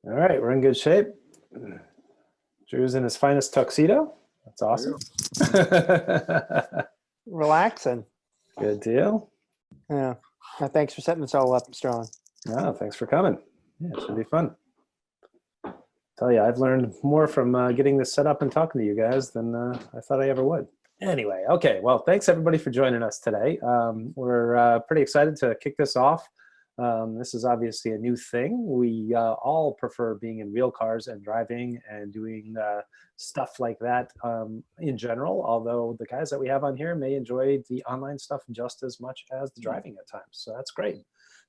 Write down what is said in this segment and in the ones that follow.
All right, we're in good shape. Drew's in his finest tuxedo. That's awesome. Relaxing. Good deal. Yeah. Thanks for setting this all up, Sterling. Oh, thanks for coming. Yeah, it should be fun. Tell you, I've learned more from getting this set up and talking to you guys than I thought I ever would. Anyway, okay. Well, thanks everybody for joining us today. We're pretty excited to kick this off. This is obviously a new thing. We all prefer being in real cars and driving and doing stuff like that in general, although the guys that we have on here may enjoy the online stuff just as much as the driving at times. So that's great.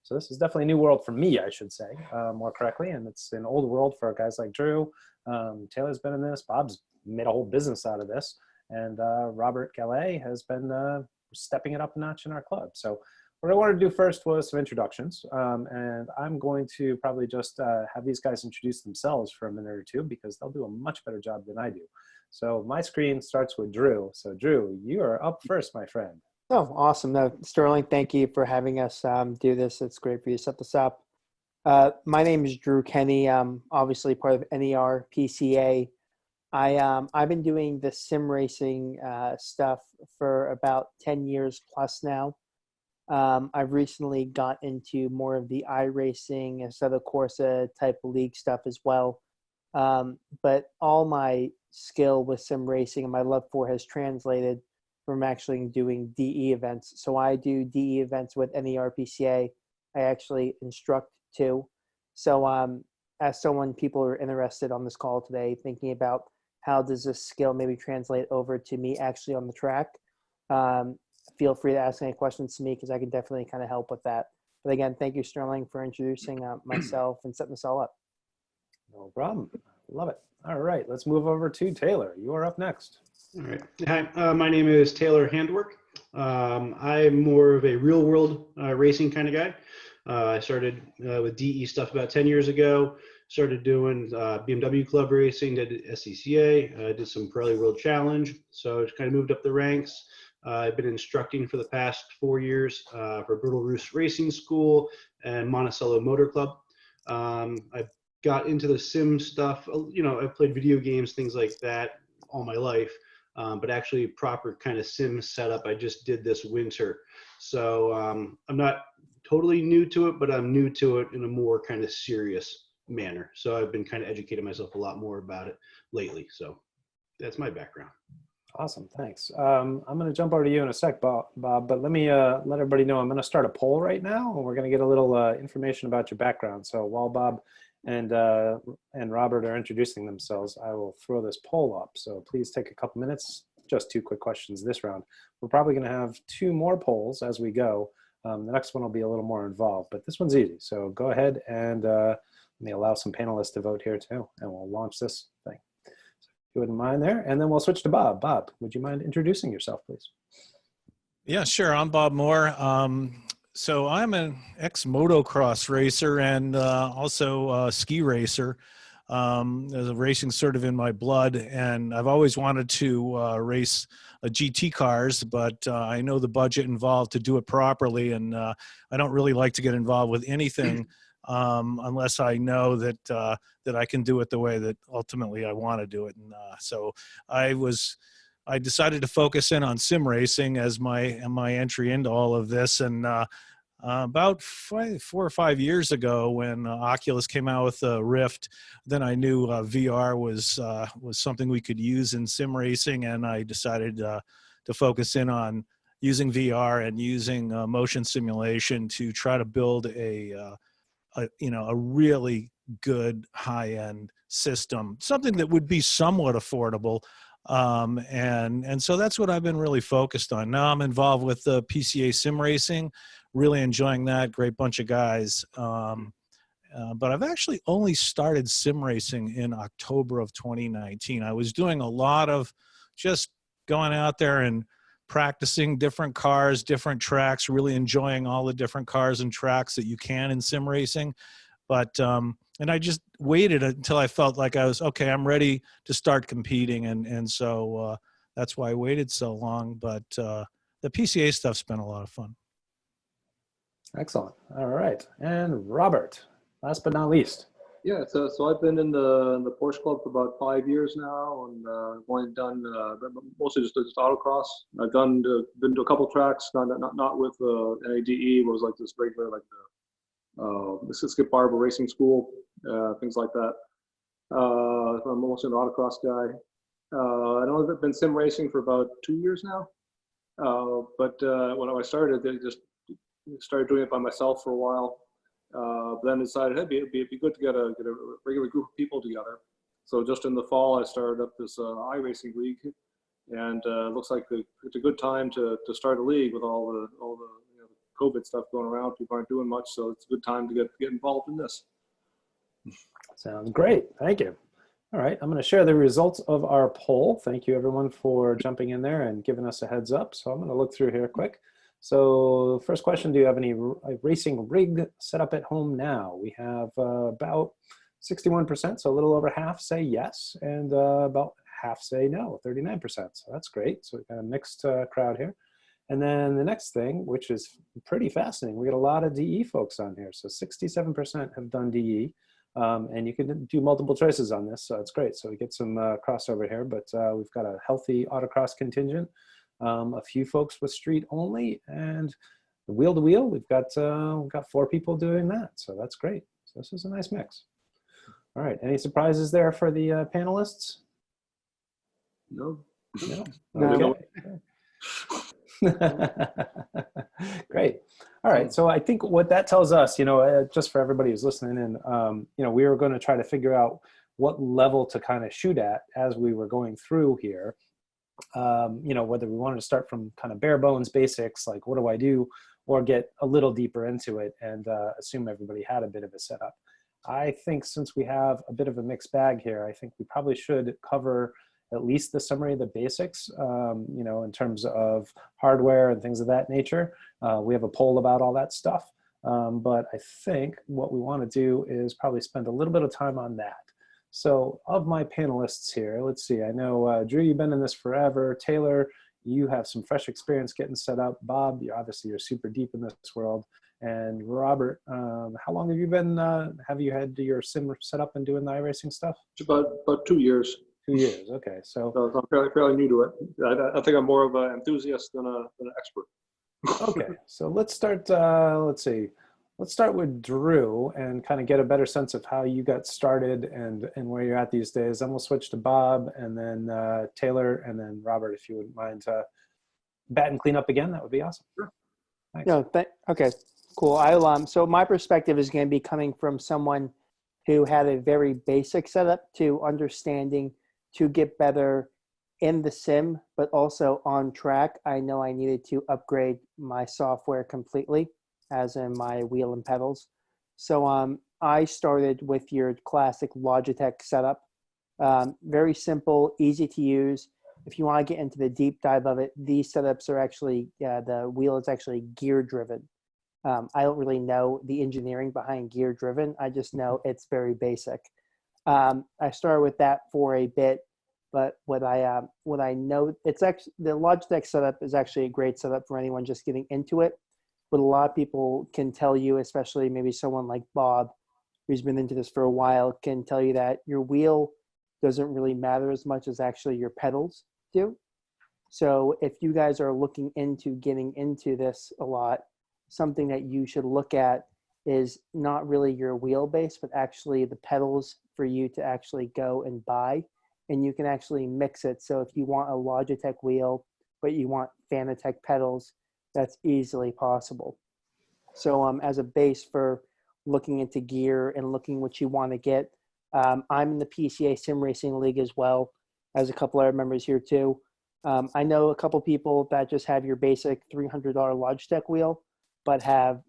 So this is definitely a new world for me, I should say, more correctly. And it's an old world for guys like Drew. Taylor's been in this. Bob's made a whole business out of this. And Robert Gallet has been stepping it up a notch in our club. So what I wanted to do first was some introductions. And I'm going to probably just have these guys introduce themselves for a minute or two because they'll do a much better job than I do. So my screen starts with Drew. So Drew, you are up first, my friend. Oh, awesome. No, Sterling, thank you for having us do this. It's great for you to set this up. My name is Drew Kenny. I'm obviously part of NER PCA. I've been doing the sim racing stuff for about 10 years plus now. I've recently got into more of the iRacing and Assetto Corsa type of league stuff as well. But all my skill with sim racing and my love for has translated from actually doing DE events. So I do DE events with NER PCA. I actually instruct too. So as someone people are interested on this call today, thinking about how does this skill maybe translate over to me actually on the track, feel free to ask any questions to me because I can definitely kind of help with that. But again, thank you, Sterling, for introducing myself and setting this all up. No problem. Love it. All right, let's move over to Taylor. You are up next. All right. Hi, my name is Taylor Handwork. I'm more of a real world racing kind of guy. I started with DE stuff about 10 years ago, started doing BMW club racing, did SCCA, did some Pirelli World Challenge. So I just kind of moved up the ranks. I've been instructing for the past 4 years for Brutal Roost Racing School and Monticello Motor Club. I got into the sim stuff. You know, I've played video games, things like that all my life. But actually proper kind of sim setup I just did this winter. So I'm not totally new to it, but I'm new to it in a more kind of serious manner. So I've been kind of educating myself a lot more about it lately. So that's my background. Awesome, thanks. I'm going to jump over to you in a sec, Bob, but let me let everybody know I'm going to start a poll right now, and we're going to get a little information about your background. So while Bob and Robert are introducing themselves, I will throw this poll up. So please take a couple minutes, just 2 quick questions this round. We're probably going to have 2 more polls as we go. The next one will be a little more involved, but this one's easy. So go ahead and let me allow some panelists to vote here too, and we'll launch this thing. You wouldn't mind there, and then we'll switch to Bob. Bob, would you mind introducing yourself, please? Yeah, sure. I'm Bob Moore. So I'm an ex-motocross racer and also a ski racer. There's a racing sort of in my blood, and I've always wanted to race GT cars, but I know the budget involved to do it properly, and I don't really like to get involved with anything unless I know that that I can do it the way that ultimately I want to do it. And so I decided to focus in on sim racing as my entry into all of this. And about 4 or 5 years ago, when Oculus came out with the Rift, then I knew VR was something we could use in sim racing, and I decided to focus in on using VR and using motion simulation to try to build a really good high-end system, something that would be somewhat affordable. And so that's what I've been really focused on. Now I'm involved with the PCA sim racing, really enjoying that, great bunch of guys. But I've actually only started sim racing in October of 2019. I was doing a lot of just going out there and practicing different cars, different tracks, really enjoying all the different cars and tracks that you can in sim racing. But and I just waited until I felt like I was okay. I'm ready to start competing, and so that's why I waited so long. But the PCA stuff's been a lot of fun. Excellent. All right, and Robert, last but not least. Yeah, so I've been in the Porsche Club for about 5 years now, and I've only done mostly just autocross. I've been to a couple tracks, not with NADE, but it was like this regular like the Skip Barber Racing School, things like that. I'm mostly an autocross guy. I know I've been sim racing for about 2 years now, but when I started, I just started doing it by myself for a while. But then decided, hey, it'd be good to get a regular group of people together. So just in the fall, I started up this iRacing league, and it looks like it's a good time to start a league with all the COVID stuff going around. People aren't doing much, so it's a good time to get involved in this. Sounds great. Thank you. All right, I'm going to share the results of our poll. Thank you, everyone, for jumping in there and giving us a heads up. So I'm going to look through here quick. So first question, do you have any racing rig set up at home now? We have about 61%, so a little over half say yes, and about half say no, 39%. So that's great. So we've got a mixed crowd here. And then the next thing, which is pretty fascinating, we got a lot of DE folks on here. So 67% have done DE. And you can do multiple choices on this, so it's great. So we get some crossover here, but we've got a healthy autocross contingent, a few folks with street only, and the wheel to wheel, we've got 4 people doing that, so that's great. So this is a nice mix. All right, any surprises there for the panelists? No. No. No. Okay. Great. All right. So I think what that tells us, just for everybody who's listening in, we were going to try to figure out what level to kind of shoot at as we were going through here. Whether we wanted to start from kind of bare bones basics, like what do I do, or get a little deeper into it and assume everybody had a bit of a setup. I think since we have a bit of a mixed bag here, I think we probably should cover at least the summary of the basics, in terms of hardware and things of that nature. We have a poll about all that stuff. But I think what we want to do is probably spend a little bit of time on that. So of my panelists here, let's see, I know, Drew, you've been in this forever. Taylor, you have some fresh experience getting set up. Bob, you're super deep in this world. And Robert, how long have you been, have you had your sim set up and doing the iRacing stuff? It's about 2 years. 2 years, okay. So I'm fairly new to it. I think I'm more of an enthusiast than an expert. okay, so let's start, let's see. Let's start with Drew and kind of get a better sense of how you got started and where you're at these days. Then we'll switch to Bob and then Taylor and then Robert, if you wouldn't mind bat and clean up again, that would be awesome. Sure. Thanks. No, okay, cool. So my perspective is going to be coming from someone who had a very basic setup to understanding to get better in the sim, but also on track. I know I needed to upgrade my software completely, as in my wheel and pedals. So I started with your classic Logitech setup. Very simple, easy to use. If you want to get into the deep dive of it, these setups are actually, the wheel is actually gear driven. I don't really know the engineering behind gear driven. I just know it's very basic. I started with that for a bit, but what I know, it's actually, the Logitech setup is actually a great setup for anyone just getting into it. But a lot of people can tell you, especially maybe someone like Bob, who's been into this for a while, can tell you that your wheel doesn't really matter as much as actually your pedals do. So if you guys are looking into getting into this a lot, something that you should look at is not really your wheelbase, but actually the pedals for you to actually go and buy. And you can actually mix it. So if you want a Logitech wheel, but you want Fanatec pedals, that's easily possible. So as a base for looking into gear and looking what you want to get, I'm in the PCA Sim Racing League as well, as a couple other members here too. I know a couple people that just have your basic $300 Logitech wheel, but have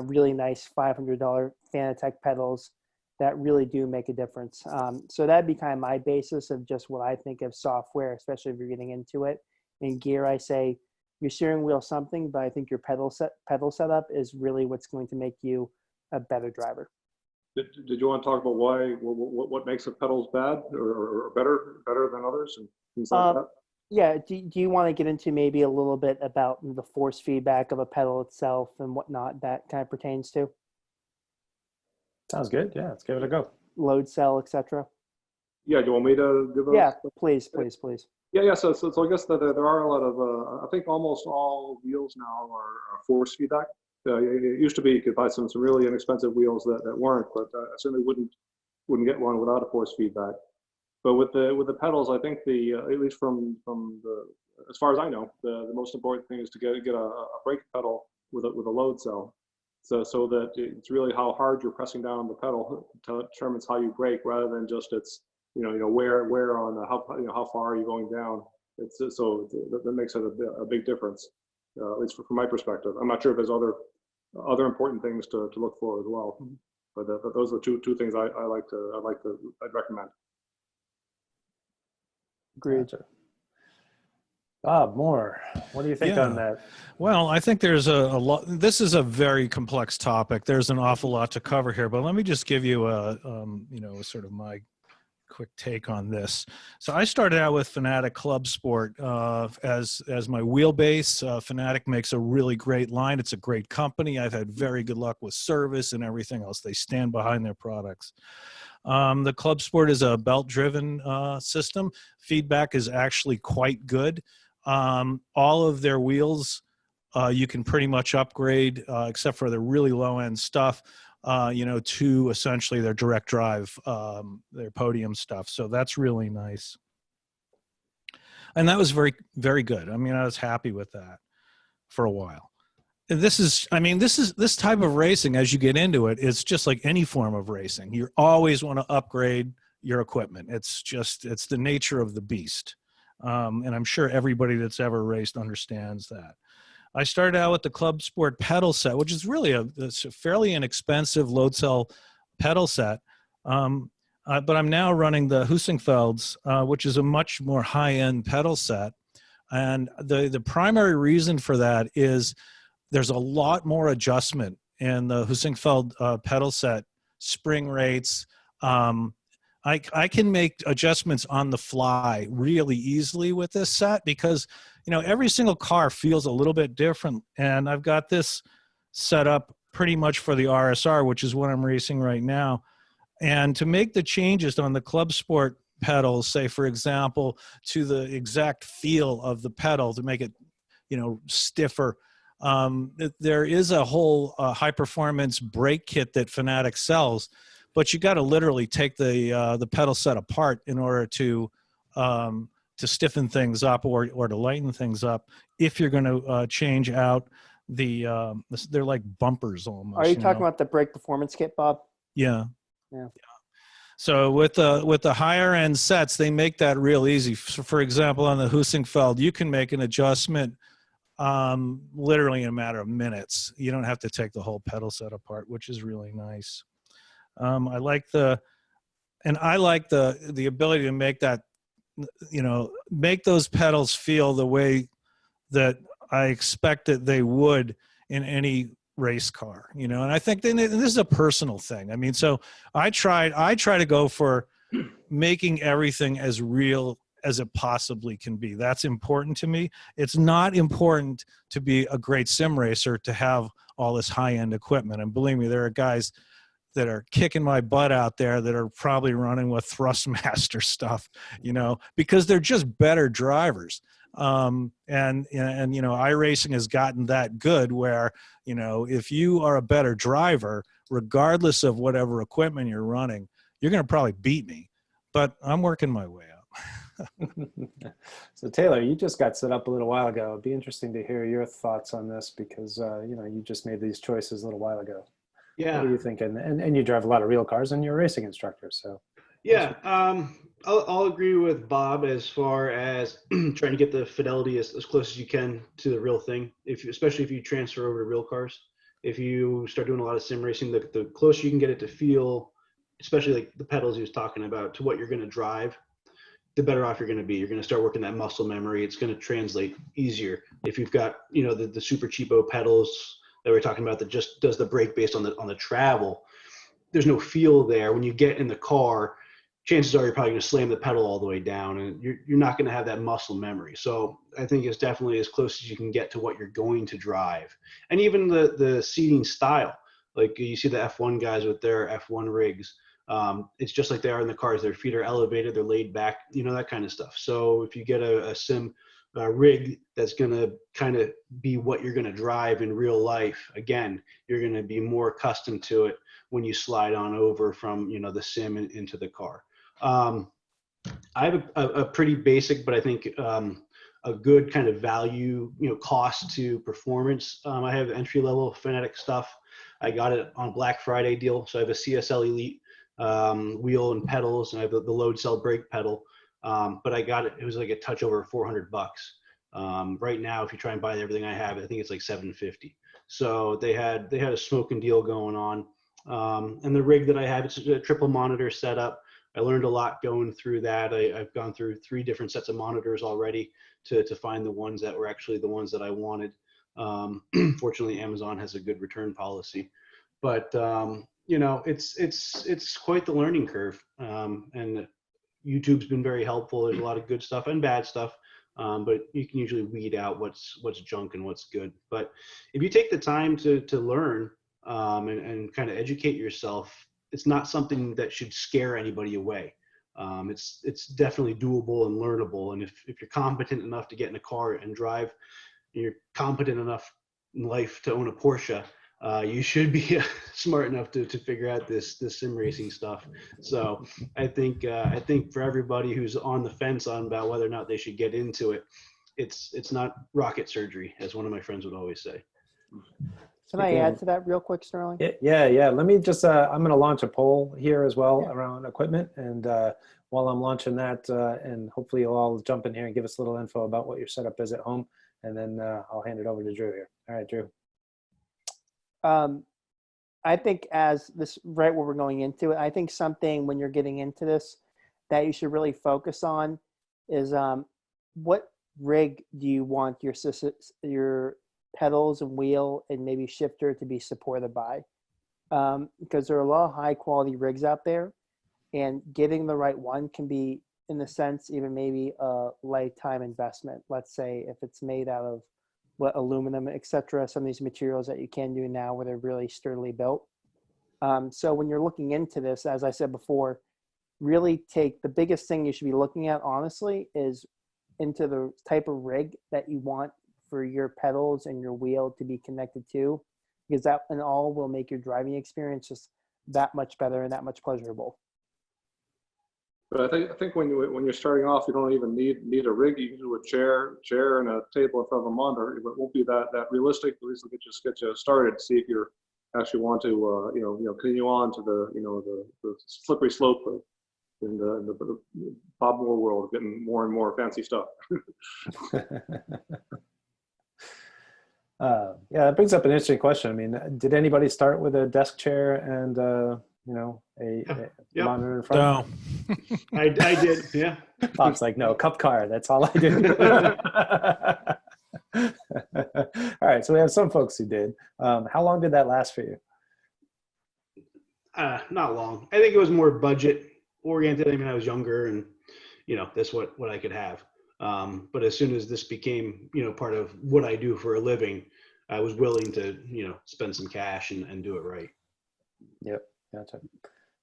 really nice $500 Fanatec pedals that really do make a difference. So that'd be kind of my basis of just what I think of software, especially if you're getting into it. In gear, I say your steering wheel something, but I think your pedal setup is really what's going to make you a better driver. Did you want to talk about what makes the pedals bad or better than others and things like that? Yeah. Do you want to get into maybe a little bit about the force feedback of a pedal itself and whatnot that kind of pertains to? Sounds good. Yeah, let's give it a go. load cell, etc.? Yeah, do you want me to give a? Yeah, please, please, please. Yeah. So I guess that there are a lot of, I think almost all wheels now are force feedback. It used to be you could buy some really inexpensive wheels that weren't, but I certainly wouldn't get one without a force feedback. But with the pedals, I think at least from the, as far as I know, the most important thing is to get a brake pedal with a load cell. So that it's really how hard you're pressing down on the pedal determines how you brake, rather than just it's where on how far are you going down. It's so that makes it a big difference, at least from my perspective. I'm not sure if there's other important things to look for as well, but those are the two things I'd recommend. Agreed. Gotcha. Bob Moore, what do you think on that? Well, I think there's a lot. This is a very complex topic. There's an awful lot to cover here, but let me just give you a sort of my quick take on this. So I started out with Fanatic Club Sport as my wheelbase. Fanatic makes a really great line. It's a great company. I've had very good luck with service and everything else. They stand behind their products. The Club Sport is a belt-driven system. Feedback is actually quite good. All of their wheels you can pretty much upgrade, except for the really low-end stuff, to essentially their direct drive, their podium stuff. So that's really nice. And that was very, very good. I mean, I was happy with that for a while. And this type of racing, as you get into it, it's just like any form of racing. You always want to upgrade your equipment. It's the nature of the beast. And I'm sure everybody that's ever raced understands that. I started out with the Club Sport pedal set, which is really it's a fairly inexpensive load cell pedal set. But I'm now running the Husingfelds, which is a much more high-end pedal set. And the primary reason for that is there's a lot more adjustment in the Husingfeld pedal set, spring rates. I can make adjustments on the fly really easily with this set because, every single car feels a little bit different. And I've got this set up pretty much for the RSR, which is what I'm racing right now. And to make the changes on the Club Sport pedals, say, for example, to the exact feel of the pedal to make it, stiffer, there is a whole high performance brake kit that Fanatic sells, but you got to literally take the pedal set apart in order to stiffen things up or to lighten things up. If you're going to change out they're like bumpers almost. Are you talking about the brake performance kit, Bob? Yeah. Yeah. So with the higher end sets, they make that real easy. So for example, on the Husingfeld, you can make an adjustment literally in a matter of minutes. You don't have to take the whole pedal set apart, which is really nice. I like the ability to make that, make those pedals feel the way that I expected they would in any race car, and I think and this is a personal thing. I mean, so I try to go for making everything as real as it possibly can be. That's important to me. It's not important to be a great sim racer to have all this high-end equipment. And believe me, there are guys that are kicking my butt out there that are probably running with Thrustmaster stuff, because they're just better drivers. And iRacing has gotten that good where, if you are a better driver, regardless of whatever equipment you're running, you're going to probably beat me, but I'm working my way up. So Taylor, you just got set up a little while ago. It'd be interesting to hear your thoughts on this because, you just made these choices a little while ago. Yeah. What are you thinking? And you drive a lot of real cars and you're a racing instructor. So yeah, I'll agree with Bob as far as trying to get the fidelity as close as you can to the real thing. Especially if you transfer over to real cars, if you start doing a lot of sim racing, the closer you can get it to feel, especially like the pedals he was talking about, to what you're going to drive, the better off you're going to be. You're going to start working that muscle memory. It's going to translate easier. If you've got, the super cheapo pedals that we're talking about that just does the brake based on the travel, there's no feel there. When you get in the car, chances are you're probably going to slam the pedal all the way down, and you're not going to have that muscle memory. So I think it's definitely as close as you can get to what you're going to drive. And even the seating style, like you see the F1 guys with their F1 rigs, It's just like they are in the cars. Their feet are elevated, they're laid back, you know, that kind of stuff. So if you get a sim rig that's going to kind of be what you're going to drive in real life, again, you're going to be more accustomed to it when you slide on over from, you know, the sim into the car. I have a pretty basic, but I think a good kind of value, you know, cost to performance. I have entry level Fanatic stuff. I got it on a Black Friday deal. So I have a CSL Elite wheel and pedals, and I have the load cell brake pedal. But I got it. It was like a touch over $400. Right now, if you try and buy everything I have, I think it's like $750. So they had a smoking deal going on. And the rig that I have, it's a triple monitor setup. I learned a lot going through that. I've gone through 3 different sets of monitors already to find the ones that were actually the ones that I wanted. Fortunately, Amazon has a good return policy, but you know, it's quite the learning curve. And YouTube's been very helpful. There's a lot of good stuff and bad stuff, but you can usually weed out what's junk and what's good. But if you take the time to learn and kind of educate yourself, it's not something that should scare anybody away. It's definitely doable and learnable. And if you're competent enough to get in a car and drive, you're competent enough in life to own a Porsche, you should be smart enough to figure out this sim racing stuff. So I think for everybody who's on the fence on about whether or not they should get into it, it's not rocket surgery, as one of my friends would always say. Can I add to that real quick, Sterling? Yeah. Let me just, I'm going to launch a poll here as well Yeah. around equipment. And while I'm launching that, and hopefully you'll all jump in here and give us a little info about what your setup is at home. And then I'll hand it over to Drew here. All right, Drew. I think as this, right where we're going into it, I think something when you're getting into this that you should really focus on is what rig do you want your pedals and wheel and maybe shifter to be supported by? Because there are a lot of high quality rigs out there, and getting the right one can be, in a sense, even maybe a lifetime investment. Let's say if it's made out of aluminum, etc., some of these materials that you can do now where they're really sturdily built. So when you're looking into this, as I said before, really take the biggest thing you should be looking at, honestly, is into the type of rig that you want for your pedals and your wheel to be connected to, because that and all will make your driving experience just that much better and that much pleasurable. But I think when you're starting off, you don't even need a rig. You can do a chair and a table in front of a monitor. It won't be that realistic. At least get you started. See if you actually want to continue on to the slippery slope in the Bob Moore world, getting more and more fancy stuff. Yeah, that brings up an interesting question. I mean, did anybody start with a desk chair and a Yep. monitor in front? No. I did, yeah. Bob's like, no, cup car. That's all I do. All right, so we have some folks who did. How long did that last for you? Not long. I think it was more budget oriented. I mean, I was younger, and that's what I could have. But as soon as this became part of what I do for a living, I was willing to spend some cash and do it right. Yep, gotcha.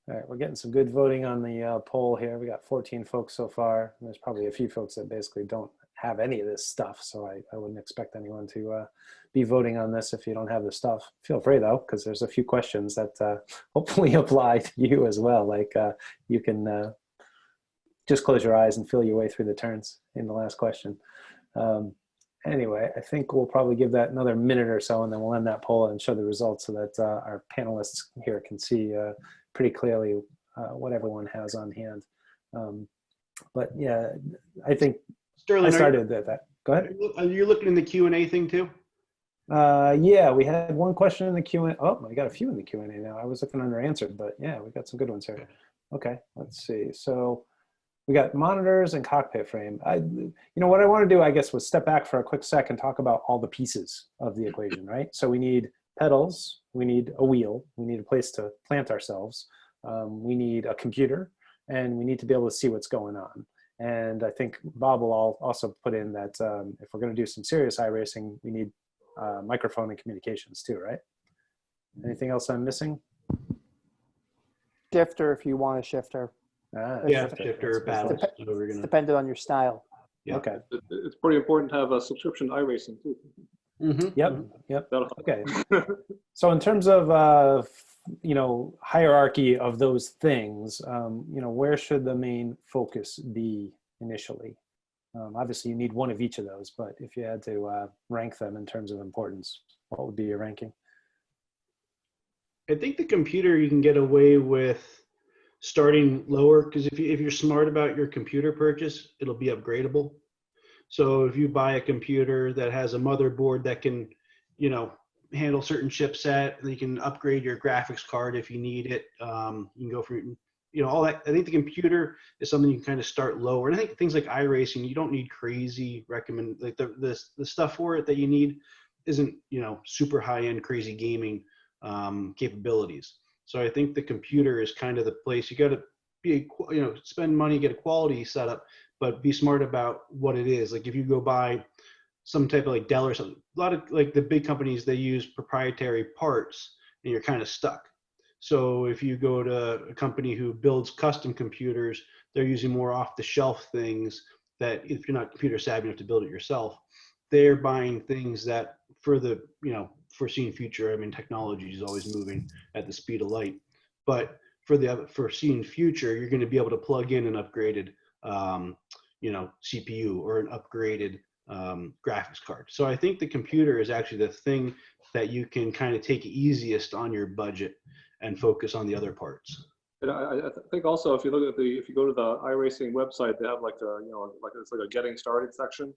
All right, we're getting some good voting on the poll here. We got 14 folks so far. There's probably a few folks that basically don't have any of this stuff, so I wouldn't expect anyone to be voting on this if you don't have the stuff. Feel free though, because there's a few questions that hopefully apply to you as well. Like you can just close your eyes and feel your way through the turns in the last question. Anyway, I think we'll probably give that another minute or so, and then we'll end that poll and show the results so that our panelists here can see pretty clearly what everyone has on hand. But yeah, I think Sterling, I started at that. Go ahead. Are you looking in the Q&A thing too? Yeah, we had one question in the Q&A. Oh, I got a few in the Q&A now. I was looking under answered, but yeah, we got some good ones here. Okay, let's see. So we got monitors and cockpit frame. What I want to do, I guess, was step back for a quick sec and talk about all the pieces of the equation, right? So we need pedals, we need a wheel, we need a place to plant ourselves, we need a computer, and we need to be able to see what's going on. And I think Bob will also put in that if we're going to do some serious iRacing, we need microphone and communications too, right? Anything else I'm missing? Shifter if you want a shifter. Ah, Yeah, shifter. shifter That's paddles. cool. So we're It's gonna. dependent on your style. Yeah. Okay. It's pretty important to have a subscription to iRacing too. Yep. Yep. That'll help. Okay. So in terms of you know, hierarchy of those things, you know, where should the main focus be initially? Obviously, you need one of each of those, but if you had to rank them in terms of importance, what would be your ranking? I think the computer you can get away with starting lower because if you're smart about your computer purchase, it'll be upgradable. So if you buy a computer that has a motherboard that can, you know, handle certain chipset, you can upgrade your graphics card if you need it. You can go for, you know, all that. I think the computer is something you can kind of start lower. And I think things like iRacing, you don't need crazy like the stuff for it that you need isn't, you know, super high end crazy gaming capabilities. So I think the computer is kind of the place you got to be, you know, spend money, get a quality setup, but be smart about what it is. Like if you go buy some type of like Dell or something, a lot of like the big companies, they use proprietary parts and you're kind of stuck. So if you go to a company who builds custom computers, they're using more off the shelf things that if you're not computer savvy enough to build it yourself, they're buying things that for the, you know, foreseen future. I mean, technology is always moving at the speed of light, but for the foreseen future, you're going to be able to plug in an upgraded, you know, CPU or an upgraded graphics card. So I think the computer is actually the thing that you can kind of take easiest on your budget and focus on the other parts. And I think also if you look at if you go to the iRacing website, they have like a, you know, like it's like a getting started section.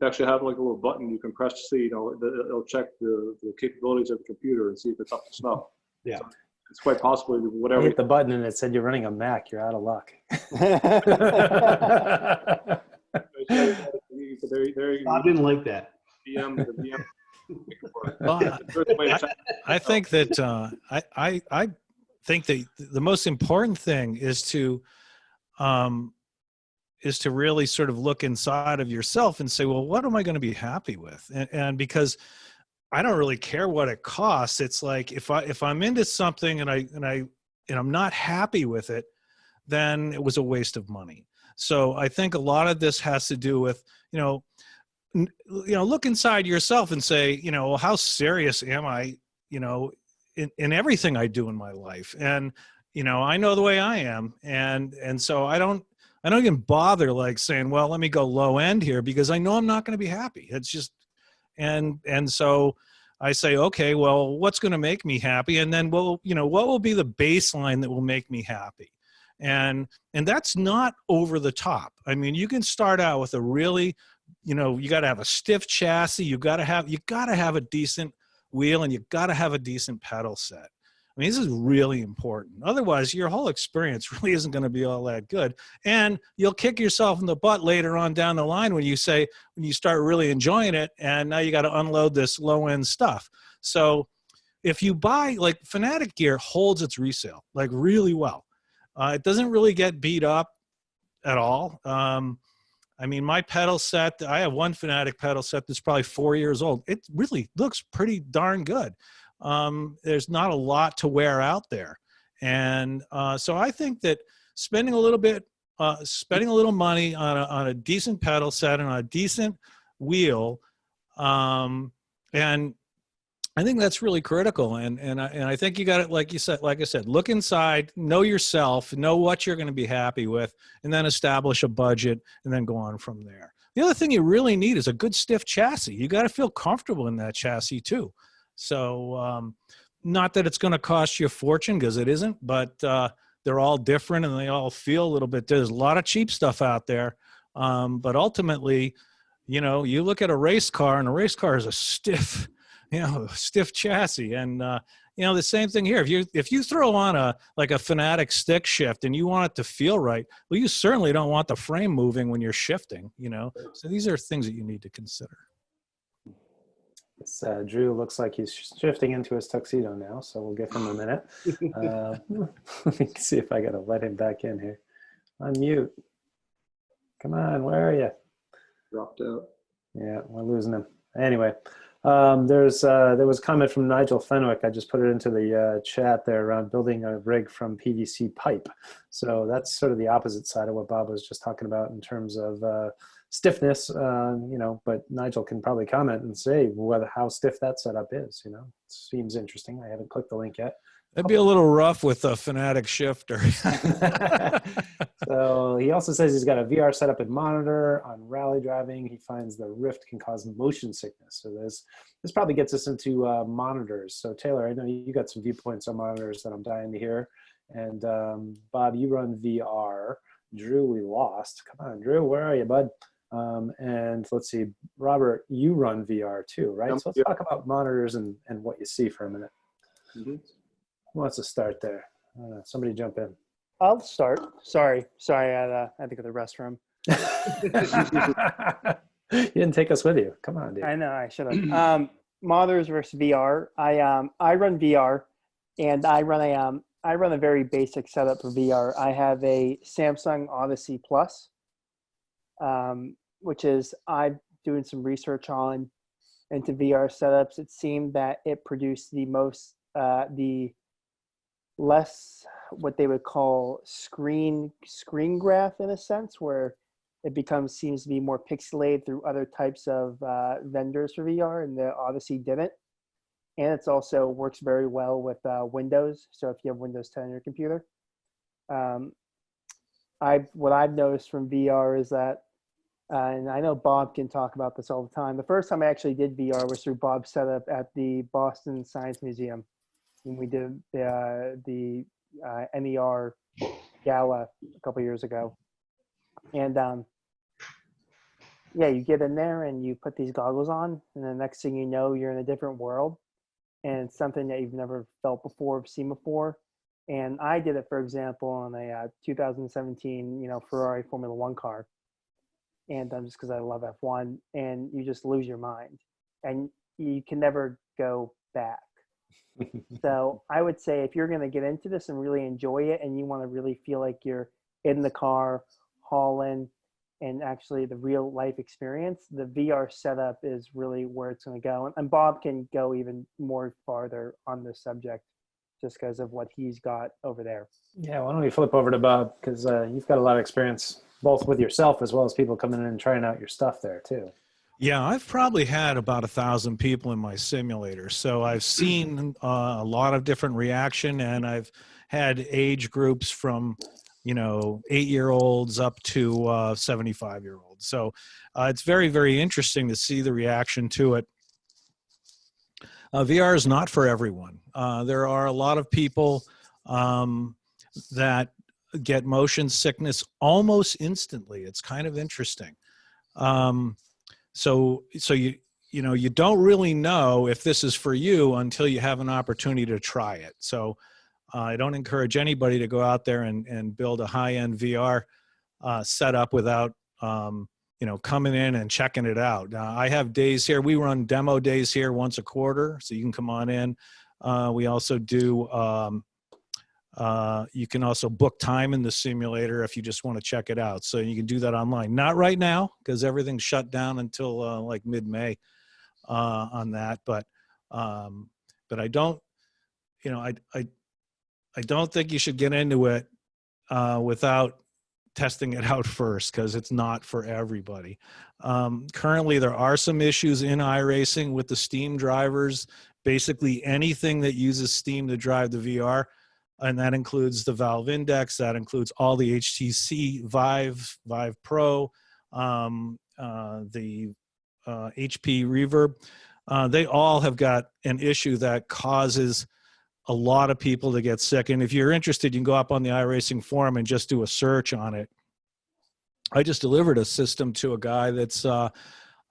They actually have like a little button you can press to see, you know, it'll check the capabilities of the computer and see if it's up to snuff. Yeah. So it's quite possibly I whatever. hit the button and it said you're running a Mac. You're out of luck. I didn't like that. The VM. Well, I think that I think that the most important thing is to really sort of look inside of yourself and say, well, what am I going to be happy with? And because I don't really care what it costs. It's like if I'm into something and I'm not happy with it, then it was a waste of money. So I think a lot of this has to do with, look inside yourself and say, well, how serious am I, in everything I do in my life? And, I know the way I am. And so I don't even bother like saying, well, let me go low end here because I know I'm not going to be happy. It's just, and so I say, okay, well, what's going to make me happy? And then, well, what will be the baseline that will make me happy? And that's not over the top. I mean, you can start out with a really, you got to have a stiff chassis. You got to have a decent wheel, and you got to have a decent pedal set. I mean, this is really important. Otherwise, your whole experience really isn't going to be all that good. And you'll kick yourself in the butt later on down the line when you start really enjoying it, and now you got to unload this low-end stuff. So if you buy, like, Fanatic gear holds its resale, like, really well. It doesn't really get beat up at all. I mean, my pedal set, I have one Fanatic pedal set that's probably 4 years old. It really looks pretty darn good. There's not a lot to wear out there. And so I think that spending a little money on a decent pedal set and on a decent wheel, and I think that's really critical. And I think you got it, like I said, look inside, know yourself, know what you're going to be happy with, and then establish a budget and then go on from there. The other thing you really need is a good stiff chassis. You got to feel comfortable in that chassis too. So not that it's going to cost you a fortune, because it isn't, but they're all different and they all feel a little bit. There's a lot of cheap stuff out there. But ultimately, you look at a race car, and a race car is a stiff chassis. And, the same thing here. If you throw on a Fanatic stick shift and you want it to feel right, well, you certainly don't want the frame moving when you're shifting, So these are things that you need to consider. Drew looks like he's shifting into his tuxedo now, so we'll give him a minute. Let me see if I got to let him back in here. Unmute. Come on, where are you? Dropped out. Yeah, we're losing him. Anyway, There was a comment from Nigel Fenwick. I just put it into the chat there around building a rig from PVC pipe. So that's sort of the opposite side of what Bob was just talking about in terms of stiffness. But Nigel can probably comment and say how stiff that setup is. It seems interesting. I haven't clicked the link yet. It'd be a little rough with a Fanatic shifter. So he also says he's got a VR setup and monitor on rally driving. He finds the Rift can cause motion sickness. So this probably gets us into monitors. So Taylor, I know you got some viewpoints on monitors that I'm dying to hear. And Bob, you run VR. Drew, we lost. Come on, Drew, where are you, bud? And let's see, Robert, you run VR too, right? So let's talk about monitors and what you see for a minute. Mm-hmm. Who wants to start there? Somebody jump in. I'll start. Sorry, I had to go to the restroom. You didn't take us with you. Come on, dude. I know, I should have. Monitors versus VR. I run VR, and I run a very basic setup for VR. I have a Samsung Odyssey Plus, which is I'm doing some research on into VR setups. It seemed that it produced the less what they would call screen graph, in a sense, where it seems to be more pixelated through other types of vendors for VR, and the Odyssey didn't. And it's also works very well with Windows. So if you have Windows 10 on your computer, what I've noticed from VR is that, and I know Bob can talk about this all the time. The first time I actually did VR was through Bob's setup at the Boston Science Museum, when we did the NER gala a couple years ago. And you get in there and you put these goggles on, and the next thing you know, you're in a different world, and it's something that you've never felt before or seen before. And I did it, for example, on a 2017, Ferrari Formula One car, and just because I love F1, and you just lose your mind, and you can never go back. So I would say if you're going to get into this and really enjoy it, and you want to really feel like you're in the car hauling and actually the real life experience, the VR setup is really where it's going to go. And Bob can go even more farther on this subject just because of what he's got over there. Yeah, why don't we flip over to Bob, because you've got a lot of experience both with yourself as well as people coming in and trying out your stuff there too. Yeah, I've probably had about 1,000 people in my simulator. So I've seen a lot of different reaction, and I've had age groups from, 8-year-olds up to 75-year-olds. So it's very, very interesting to see the reaction to it. VR is not for everyone. There are a lot of people that get motion sickness almost instantly. It's kind of interesting. So you don't really know if this is for you until you have an opportunity to try it. So I don't encourage anybody to go out there and build a high-end VR setup without coming in and checking it out. I have days here. We run demo days here once a quarter, so you can come on in. We also do. You can also book time in the simulator if you just want to check it out. So you can do that online. Not right now because everything's shut down until like mid-May on that. But I don't, I don't think you should get into it without testing it out first, because it's not for everybody. Currently, there are some issues in iRacing with the Steam drivers. Basically, anything that uses Steam to drive the VR. And that includes the Valve Index, that includes all the HTC Vive Pro, the HP Reverb. They all have got an issue that causes a lot of people to get sick. And if you're interested, you can go up on the iRacing forum and just do a search on it. I just delivered a system to a guy that's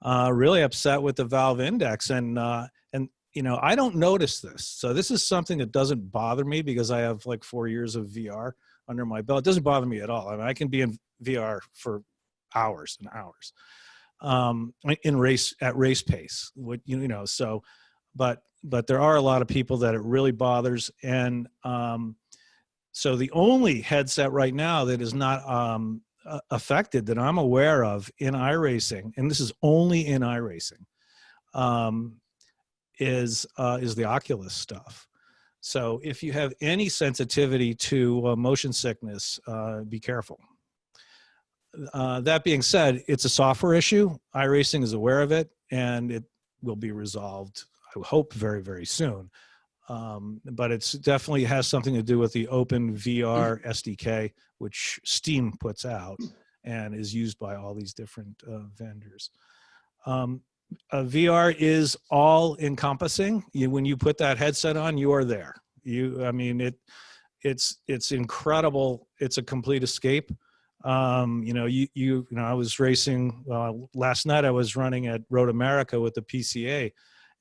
really upset with the Valve Index, and I don't notice this. So this is something that doesn't bother me because I have like 4 years of VR under my belt. It doesn't bother me at all. I mean, I can be in VR for hours and hours at race pace. But there are a lot of people that it really bothers. And so the only headset right now that is not affected that I'm aware of in iRacing, and this is only in iRacing, is the Oculus stuff. So if you have any sensitivity to motion sickness, be careful. That being said, it's a software issue. iRacing is aware of it, and it will be resolved, I hope, very, very soon. But it's definitely has something to do with the Open VR SDK, which Steam puts out and is used by all these different vendors. VR is all encompassing. When you put that headset on, you are there. I mean, it's incredible. It's a complete escape. I was racing last night. I was running at Road America with the PCA,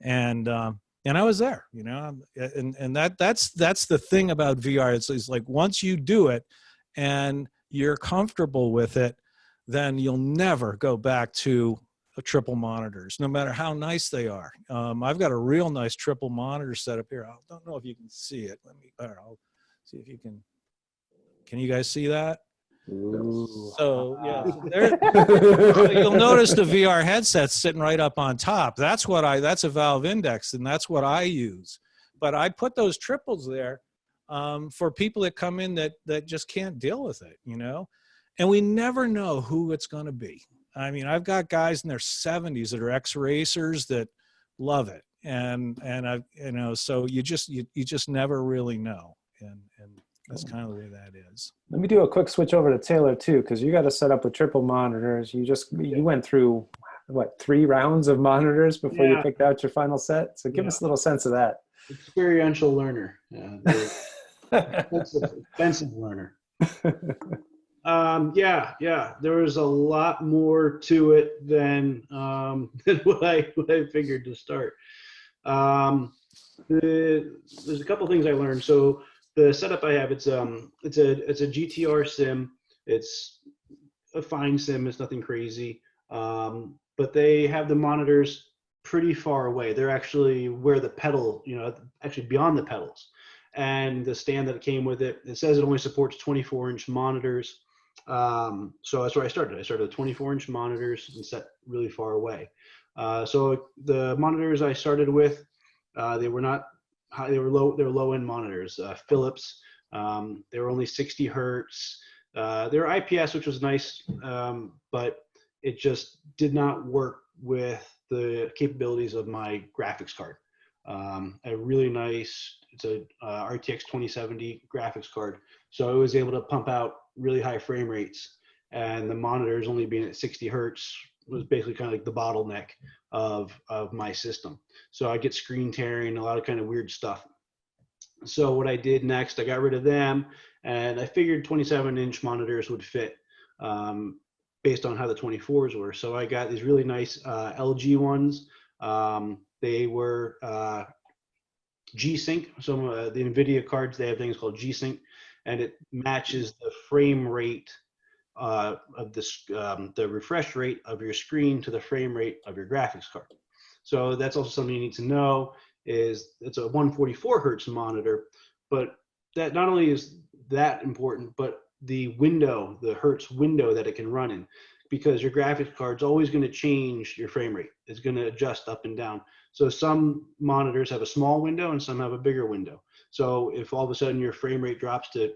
and I was there. And that's the thing about VR. It's like once you do it, and you're comfortable with it, then you'll never go back to triple monitors, no matter how nice they are. I've got a real nice triple monitor set up here. I don't know if you can see it. I'll see if you can. Can you guys see that? Ooh. So yeah, so you'll notice the VR headset's sitting right up on top. That's a Valve Index, and that's what I use. But I put those triples there for people that come in that just can't deal with it, and we never know who it's going to be. I mean, I've got guys in their 70s that are ex-racers that love it, and so you just never really know, and that's kind of the way that is. Let me do a quick switch over to Taylor too, because you got to set up with triple monitors. You went through what, 3 rounds of monitors before you picked out your final set. So give us a little sense of that. Experiential learner, expensive learner. There was a lot more to it than what I figured to start. There's a couple things I learned. So the setup I have, it's a GTR sim. It's a fine sim. It's nothing crazy. But they have the monitors pretty far away. They're actually where the pedal, actually beyond the pedals. And the stand that came with it, it says it only supports 24-inch monitors. So that's where I started. I started with 24-inch monitors and set really far away. So the monitors I started with, they were not high, they were low-end monitors. Philips, they were only 60 hertz. They were IPS, which was nice, but it just did not work with the capabilities of my graphics card. A really nice, it's a RTX 2070 graphics card. So I was able to pump out really high frame rates, and the monitors only being at 60 hertz was basically kind of like the bottleneck of my system. So I get screen tearing, a lot of kind of weird stuff. So what I did next, I got rid of them, and I figured 27-inch monitors would fit based on how the 24s were. So I got these really nice LG ones. They were G-Sync. Some the NVIDIA cards, they have things called G-Sync, and it matches the frame rate of the refresh rate of your screen to the frame rate of your graphics card. So that's also something you need to know, is it's a 144 hertz monitor, but that not only is that important, but the window, the hertz window that it can run in, because your graphics card's always going to change your frame rate. It's going to adjust up and down. So some monitors have a small window and some have a bigger window. So if all of a sudden your frame rate drops to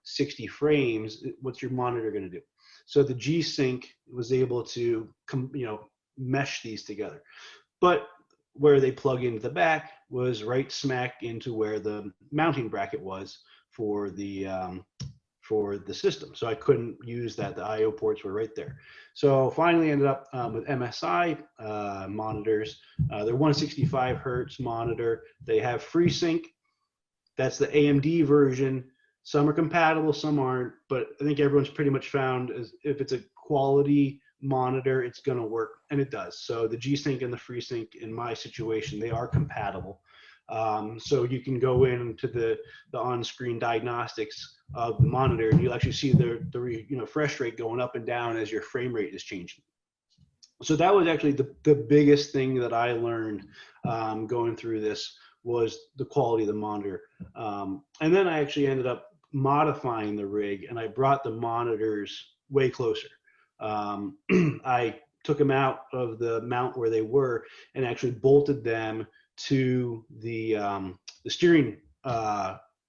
60 frames, what's your monitor going to do? So the G-Sync was able to mesh these together. But where they plug into the back was right smack into where the mounting bracket was for the system. So I couldn't use that. The I/O ports were right there. So finally ended up with MSI monitors. They're 165 hertz monitor. They have FreeSync. That's the AMD version. Some are compatible, some aren't, but I think everyone's pretty much found if it's a quality monitor, it's going to work, and it does. So the G-Sync and the FreeSync, in my situation, they are compatible. So you can go into the on-screen diagnostics of the monitor, and you'll actually see the refresh rate going up and down as your frame rate is changing. So that was actually the biggest thing that I learned going through this, was the quality of the monitor. And then I actually ended up modifying the rig, and I brought the monitors way closer. I took them out of the mount where they were and actually bolted them to the steering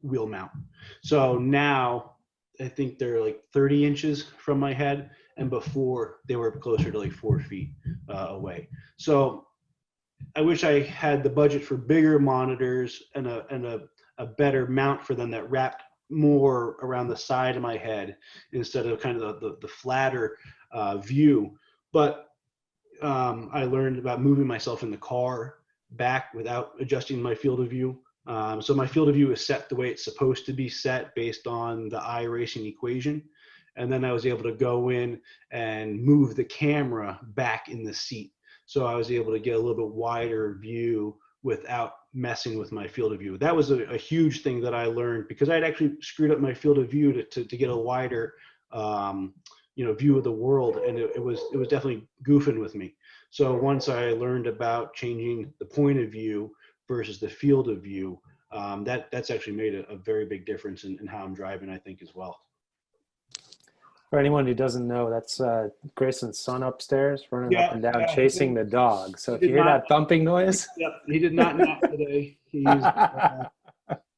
wheel mount. So now I think they're like 30 inches from my head, and before they were closer to like 4 feet away. So I wish I had the budget for bigger monitors and a better mount for them that wrapped more around the side of my head instead of kind of the flatter view. But I learned about moving myself in the car back without adjusting my field of view. So my field of view is set the way it's supposed to be set based on the iRacing equation. And then I was able to go in and move the camera back in the seat. So I was able to get a little bit wider view without messing with my field of view. That was a huge thing that I learned, because I'd actually screwed up my field of view to get a wider view of the world, and it was definitely goofing with me. So once I learned about changing the point of view versus the field of view, that's actually made a very big difference in how I'm driving, I think, as well. For anyone who doesn't know, that's Grayson's son upstairs running up and down chasing the dog. So if you hear that thumping noise. Yep, he did not nap today.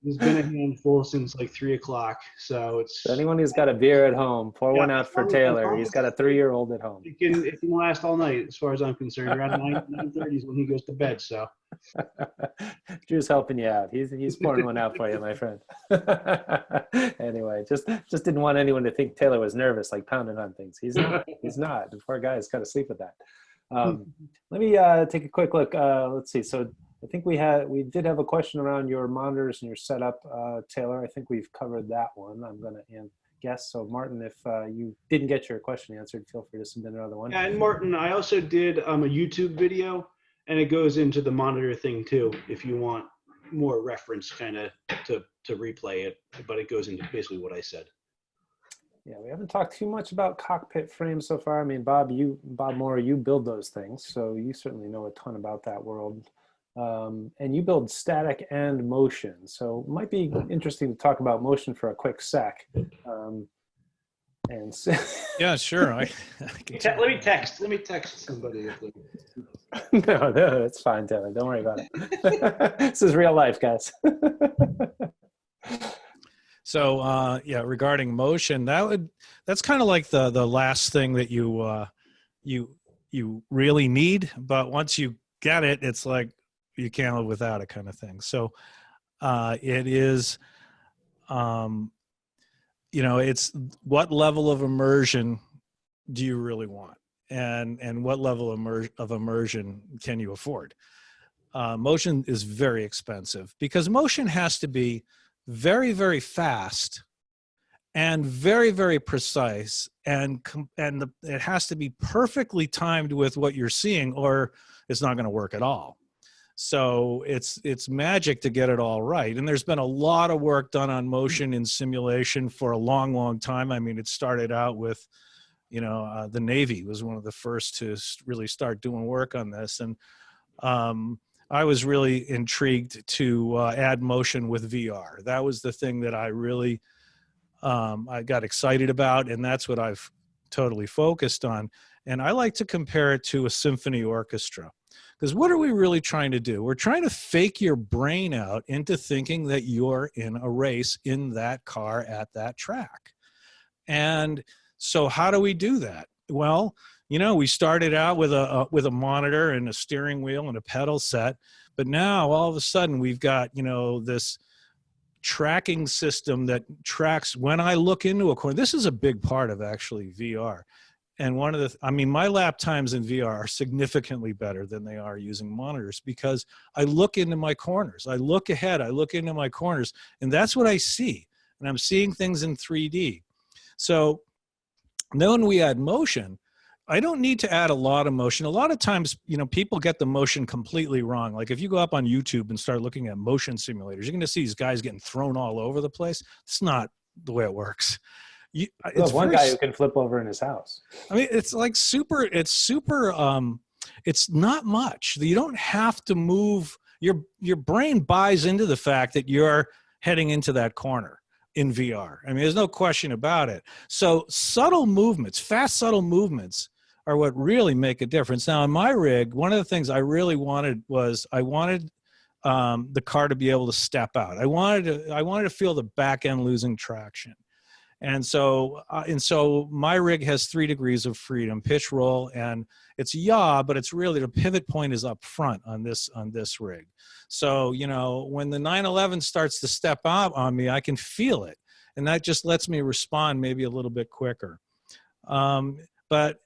He's been a handful since like 3 o'clock. So it's. So anyone who's got a beer at home, pour one out for Taylor. He's got a 3-year-old at home. It can last all night, as far as I'm concerned. Around 9:30 is when he goes to bed. So. Drew's helping you out. He's pouring one out for you, my friend. Anyway, just didn't want anyone to think Taylor was nervous, like pounding on things. He's not. He's not. The poor guy has got to sleep with that. Let me take a quick look. Let's see. So I think we did have a question around your monitors and your setup, Taylor. I think we've covered that one. I'm going to guess. So Martin, if you didn't get your question answered, feel free to submit another one. Yeah, and Martin, I also did a YouTube video, and it goes into the monitor thing too, if you want more reference kind of to replay it, but it goes into basically what I said. Yeah, we haven't talked too much about cockpit frames so far. I mean, Bob Moore, you build those things, so you certainly know a ton about that world. And you build static and motion, so it might be interesting to talk about motion for a quick sec. Yeah, sure. Let me text somebody. No, that's fine, Taylor. Don't worry about it. This is real life, guys. So yeah, regarding motion, that's kind of like the last thing that you really need, but once you get it, it's like you can't live without it, kind of thing. So it is, it's what level of immersion do you really want, and what level of immersion can you afford? Motion is very expensive, because motion has to be very, very fast and very, very precise, and it has to be perfectly timed with what you're seeing, or it's not going to work at all. So it's magic to get it all right. And there's been a lot of work done on motion in simulation for a long, long time. I mean, it started out with, the Navy was one of the first to really start doing work on this. And I was really intrigued to add motion with VR. That was the thing that I really I got excited about, and that's what I've totally focused on. And I like to compare it to a symphony orchestra. Because what are we really trying to do? We're trying to fake your brain out into thinking that you're in a race in that car at that track. And so how do we do that? Well, we started out with a monitor and a steering wheel and a pedal set, but now all of a sudden we've got, this tracking system that tracks when I look into a corner. This is a big part of actually VR. And my lap times in VR are significantly better than they are using monitors, because I look into my corners. I look ahead, I look into my corners, and that's what I see. And I'm seeing things in 3D. So then when we add motion, I don't need to add a lot of motion. A lot of times, people get the motion completely wrong. Like if you go up on YouTube and start looking at motion simulators, you're going to see these guys getting thrown all over the place. It's not the way it works. It's one guy who can flip over in his house. I mean, it's not much. You don't have to move. Your brain buys into the fact that you're heading into that corner in VR. I mean, there's no question about it. So subtle movements, fast, subtle movements are what really make a difference. Now in my rig, one of the things I really wanted was I wanted the car to be able to step out. I wanted to feel the back end losing traction. And so my rig has 3 degrees of freedom, pitch, roll, and it's yaw, but it's really the pivot point is up front on this rig. So, you know, when the 911 starts to step out on me, I can feel it. And that just lets me respond maybe a little bit quicker. But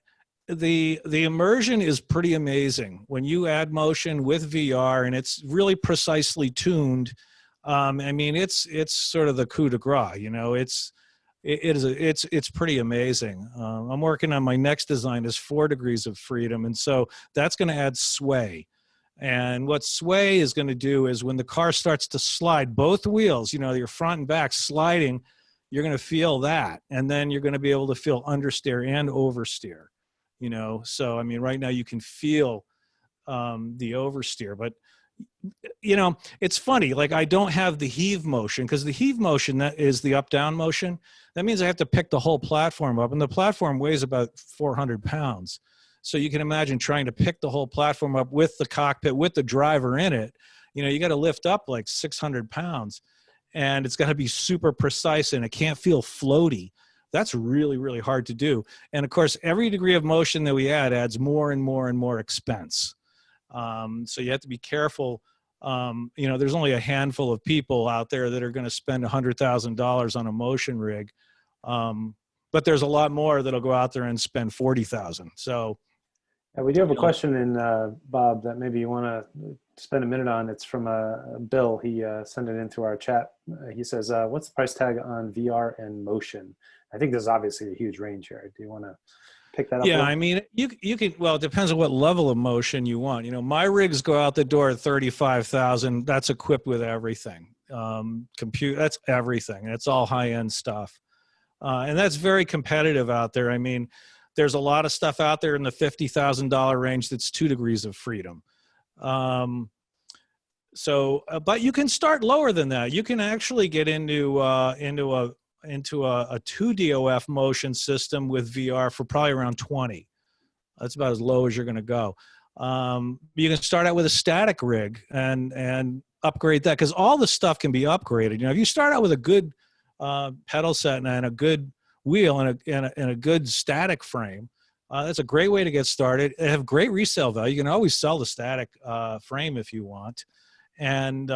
the immersion is pretty amazing when you add motion with VR, and it's really precisely tuned. I mean, it's sort of the coup de grace, you know, it's pretty amazing. I'm working on my next design is 4 degrees of freedom. And so that's going to add sway. And what sway is going to do is when the car starts to slide, both wheels, you know, your front and back sliding, you're going to feel that. And then you're going to be able to feel understeer and oversteer, you know. So, I mean, right now you can feel the oversteer, but you know, it's funny, like I don't have the heave motion, because the heave motion, that is the up down motion. That means I have to pick the whole platform up, and the platform weighs about 400 pounds. So you can imagine trying to pick the whole platform up with the cockpit, with the driver in it. You know, you got to lift up like 600 pounds, and it's got to be super precise, and it can't feel floaty. That's really, really hard to do. And of course, every degree of motion that we add adds more and more and more expense. So you have to be careful. You know, there's only a handful of people out there that are going to spend $100,000 on a motion rig. But there's a lot more that'll go out there and spend 40,000. So we do have a question in Bob that maybe you want to spend a minute on. It's from Bill. He sent it into our chat. He says, what's the price tag on VR and motion? I think there's obviously a huge range here. Do you want to pick that up? Yeah, I mean, you can, well, it depends on what level of motion you want. You know, my rigs go out the door at 35,000. That's equipped with everything. That's everything. And it's all high-end stuff. And that's very competitive out there. I mean, there's a lot of stuff out there in the $50,000 range that's 2 degrees of freedom. But you can start lower than that. You can actually get into a 2 DOF motion system with VR for probably around 20. That's about as low as you're going to go. You can start out with a static rig and upgrade that, because all the stuff can be upgraded. You know, if you start out with a good pedal set and a good wheel and a good static frame, that's a great way to get started. They have great resale value. You can always sell the static frame if you want. And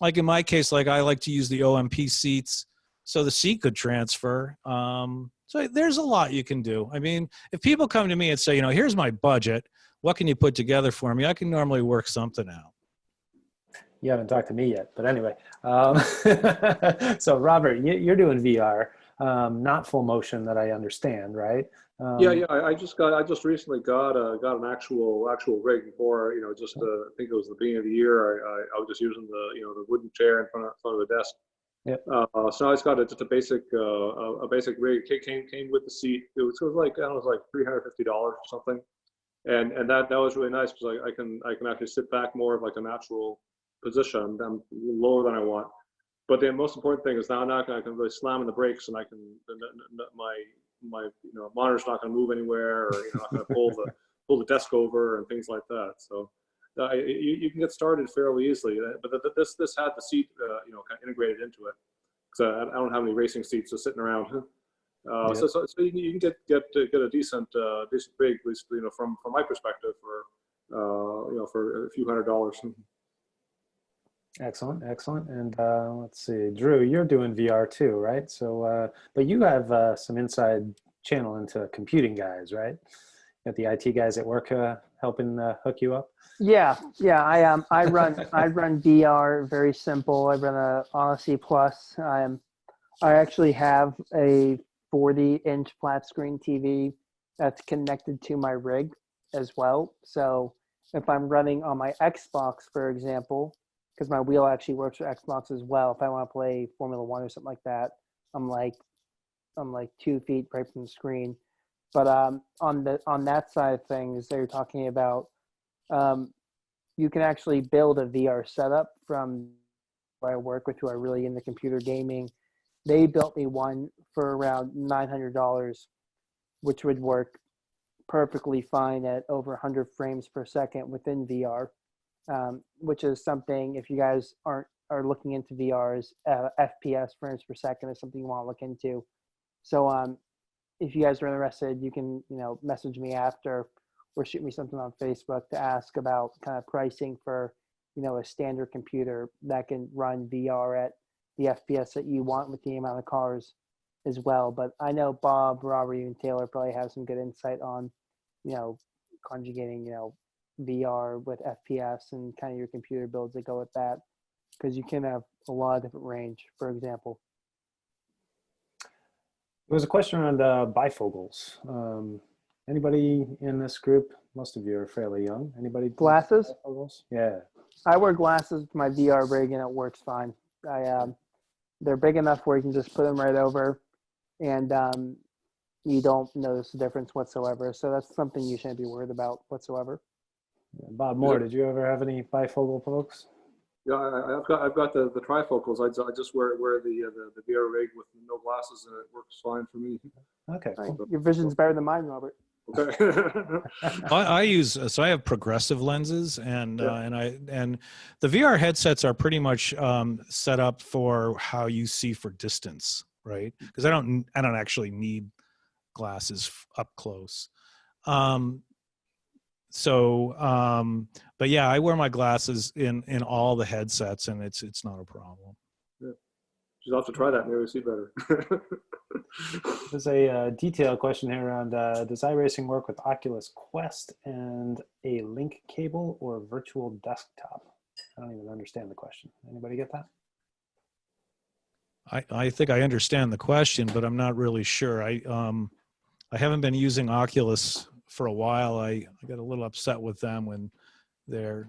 like in my case, like I like to use the OMP seats, so the seat could transfer. So there's a lot you can do. I mean, if people come to me and say, you know, here's my budget, what can you put together for me? I can normally work something out. You haven't talked to me yet, but anyway. So Robert, you're doing VR, not full motion that I understand, right? Yeah. I just recently got an actual rig before, you know, just I think it was the beginning of the year. I was just using the wooden chair in front of the desk. Yep. So I just got just a basic rig. It came with the seat. It was like, I don't know, it was like $350 or something, and that was really nice, because I can actually sit back more of like a natural position. I'm lower than I want, but the most important thing is now I can really slam on the brakes, and I can my monitor's not going to move anywhere, or not going to pull the desk over and things like that. So. You can get started fairly easily, but this had the seat, kind of integrated into it, because I don't have any racing seats just sitting around. Yeah. So you can get a decent rig, at least from my perspective, for a few $100s. Excellent. And let's see, Drew, you're doing VR too, right? So, but you have some inside channel into computing guys, right? You got the IT guys at work helping hook you up. Yeah. I run VR, very simple. I run a Odyssey Plus. I actually have a 40-inch flat screen TV that's connected to my rig as well. So if I'm running on my Xbox, for example, because my wheel actually works for Xbox as well, if I want to play Formula One or something like that, I'm like 2 feet right from the screen. But on that side of things, they're talking about you can actually build a VR setup from where I work with, who are really into computer gaming. They built me one for around $900, which would work perfectly fine at over 100 frames per second within VR. which is something, if you guys are looking into VRs, FPS, frames per second, is something you want to look into. So if you guys are interested, you can, message me after or shoot me something on Facebook to ask about kind of pricing for, a standard computer that can run VR at the FPS that you want with the amount of cars as well. But I know Bob, Robert, and Taylor probably have some good insight on, conjugating, VR with FPS and kind of your computer builds that go with that, because you can have a lot of different range, for example. There was a question around bifocals. Anybody in this group? Most of you are fairly young. Anybody? Glasses? Bifocals? Yeah. I wear glasses with my VR rig and it works fine. They're big enough where you can just put them right over and you don't notice the difference whatsoever. So that's something you shouldn't be worried about whatsoever. Bob Moore, did you ever have any bifocal folks? Yeah, I've got the trifocals. I just wear the VR rig with no glasses, and it works fine for me. Okay. Cool. Your vision's better than mine, Robert. Okay. I use, so I have progressive lenses, and and the VR headsets are pretty much set up for how you see for distance, right? Because I don't actually need glasses up close. But yeah, I wear my glasses in all the headsets, and it's not a problem. Yeah. You'll have to try that. Maybe we'll see better. There's a detailed question here around, does iRacing work with Oculus Quest and a link cable or virtual desktop? I don't even understand the question. Anybody get that? I think I understand the question, but I'm not really sure. I haven't been using Oculus for a while. I got a little upset with them when their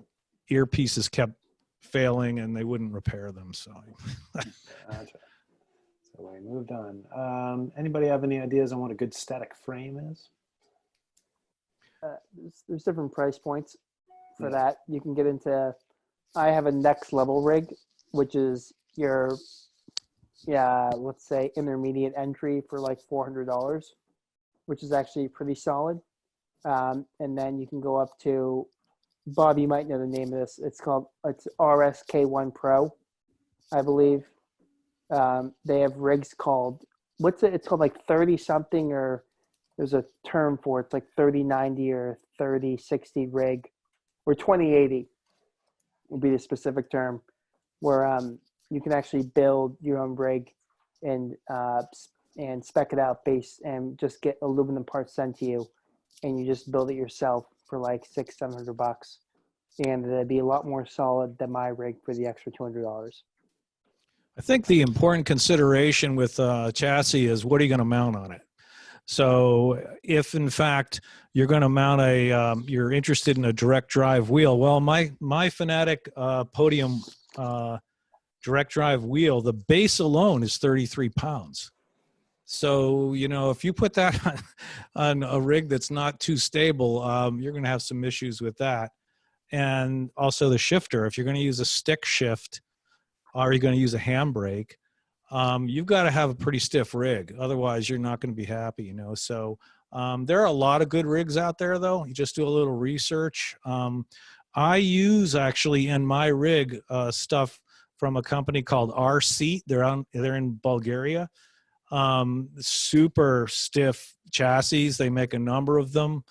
earpieces kept failing and they wouldn't repair them. So, Gotcha. So we moved on. Anybody have any ideas on what a good static frame is? There's different price points for that. You can get into, I have a next level rig, which is your, let's say intermediate entry for like $400, which is actually pretty solid. And then you can go up to, Bob, you might know the name of this. It's RSK1 Pro, I believe. They have rigs called, it's called like 30 something, or there's a term for it. It's like 3090 or 3060 rig, or 2080 would be the specific term, where you can actually build your own rig and spec it out and just get aluminum parts sent to you, and you just build it yourself for like $600-700, and it'd be a lot more solid than my rig for the extra $200. I think the important consideration with chassis is, what are you going to mount on it? So if in fact you're going to mount you're interested in a direct drive wheel, well, my Fanatic Podium direct drive wheel, the base alone is 33 pounds. So, if you put that on a rig that's not too stable, you're going to have some issues with that. And also the shifter, if you're going to use a stick shift, or you're going to use a handbrake, you've got to have a pretty stiff rig. Otherwise, you're not going to be happy, So there are a lot of good rigs out there, though. You just do a little research. I use, actually, in my rig, stuff from a company called R-Seat. They're in Bulgaria. Super stiff chassis. They make a number of them.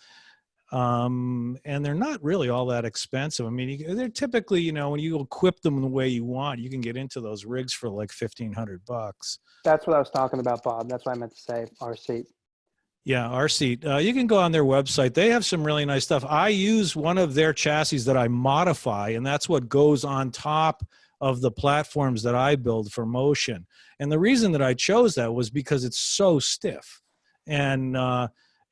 And they're not really all that expensive. I mean, they're typically, when you equip them the way you want, you can get into those rigs for like $1,500. That's what I was talking about, Bob. That's what I meant to say, R-Seat. Yeah, R-Seat. You can go on their website. They have some really nice stuff. I use one of their chassis that I modify, and that's what goes on top of the platforms that I build for motion. And the reason that I chose that was because it's so stiff, and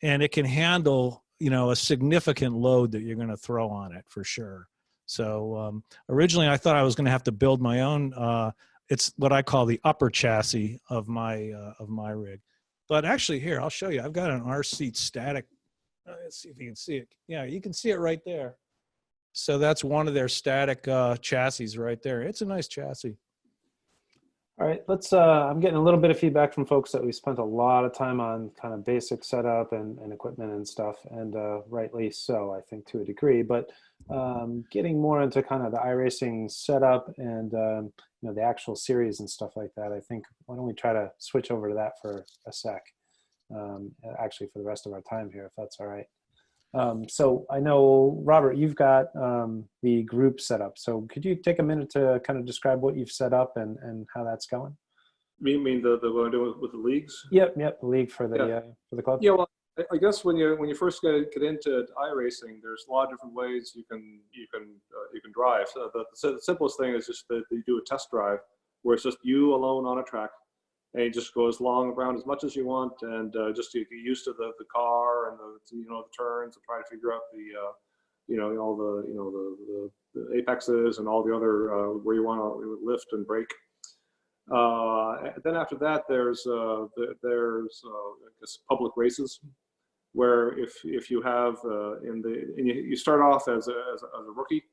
it can handle, a significant load that you're going to throw on it for sure. So originally I thought I was going to have to build my own. It's what I call the upper chassis of my rig. But actually, here, I'll show you. I've got an R-Seat static. Let's see if you can see it. Yeah, you can see it right there. So that's one of their static chassis right there. It's a nice chassis. All right, let's, I'm getting a little bit of feedback from folks that we spent a lot of time on kind of basic setup and equipment and stuff, and rightly so, I think, to a degree, but getting more into kind of the iRacing setup and, you know, the actual series and stuff like that, I think, why don't we try to switch over to that for a sec, actually for the rest of our time here, if that's all right. So I know, Robert, you've got the group set up. So could you take a minute to kind of describe what you've set up and how that's going? You mean the what I'm doing with the leagues? Yep, the league for the club. Yeah, well, I guess when you first get into iRacing, there's a lot of different ways you can drive. So the simplest thing is just that you do a test drive where it's just you alone on a track, and you just go as long around as much as you want, and just to get used to the car and the turns, and try to figure out all the apexes and all the other where you want to lift and brake. Then after that, there's I guess public races, where if you have you start off as a rookie,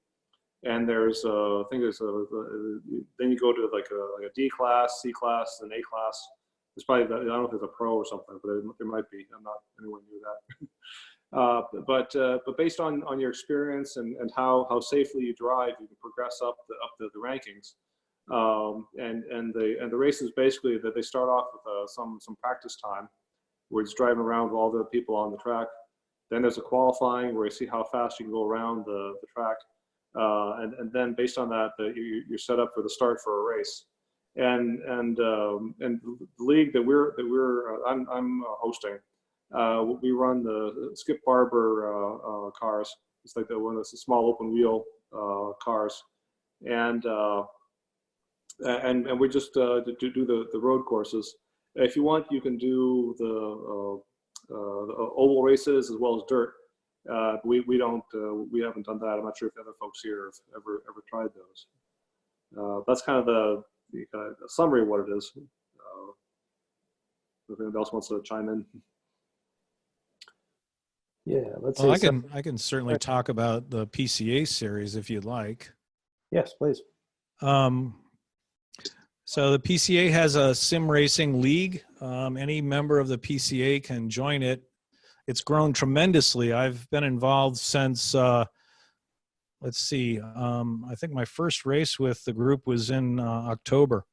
and there's I think there's then you go to like a D class, C class, and A class. There's probably, I don't know if there's a pro or something, but there might be. I'm not anywhere near that. But based on your experience and how safely you drive, you can progress up the rankings. And the races basically that they start off with some practice time, where it's driving around with all the people on the track. Then there's a qualifying where you see how fast you can go around the track. And then based on that, you're set up for the start for a race. And the league that I'm hosting, we run the Skip Barber cars. It's like the one that's the small open wheel cars, and we just do the road courses. If you want, you can do the oval races as well as dirt. We haven't done that. I'm not sure if other folks here have ever tried those. That's kind of the summary of what it is. If anybody else wants to chime in. Yeah, let's Well, see. I can certainly talk about the PCA series if you'd like. Yes, please. So the PCA has a sim racing league. Any member of the PCA can join it. It's grown tremendously. I've been involved since, let's see, I think my first race with the group was in October.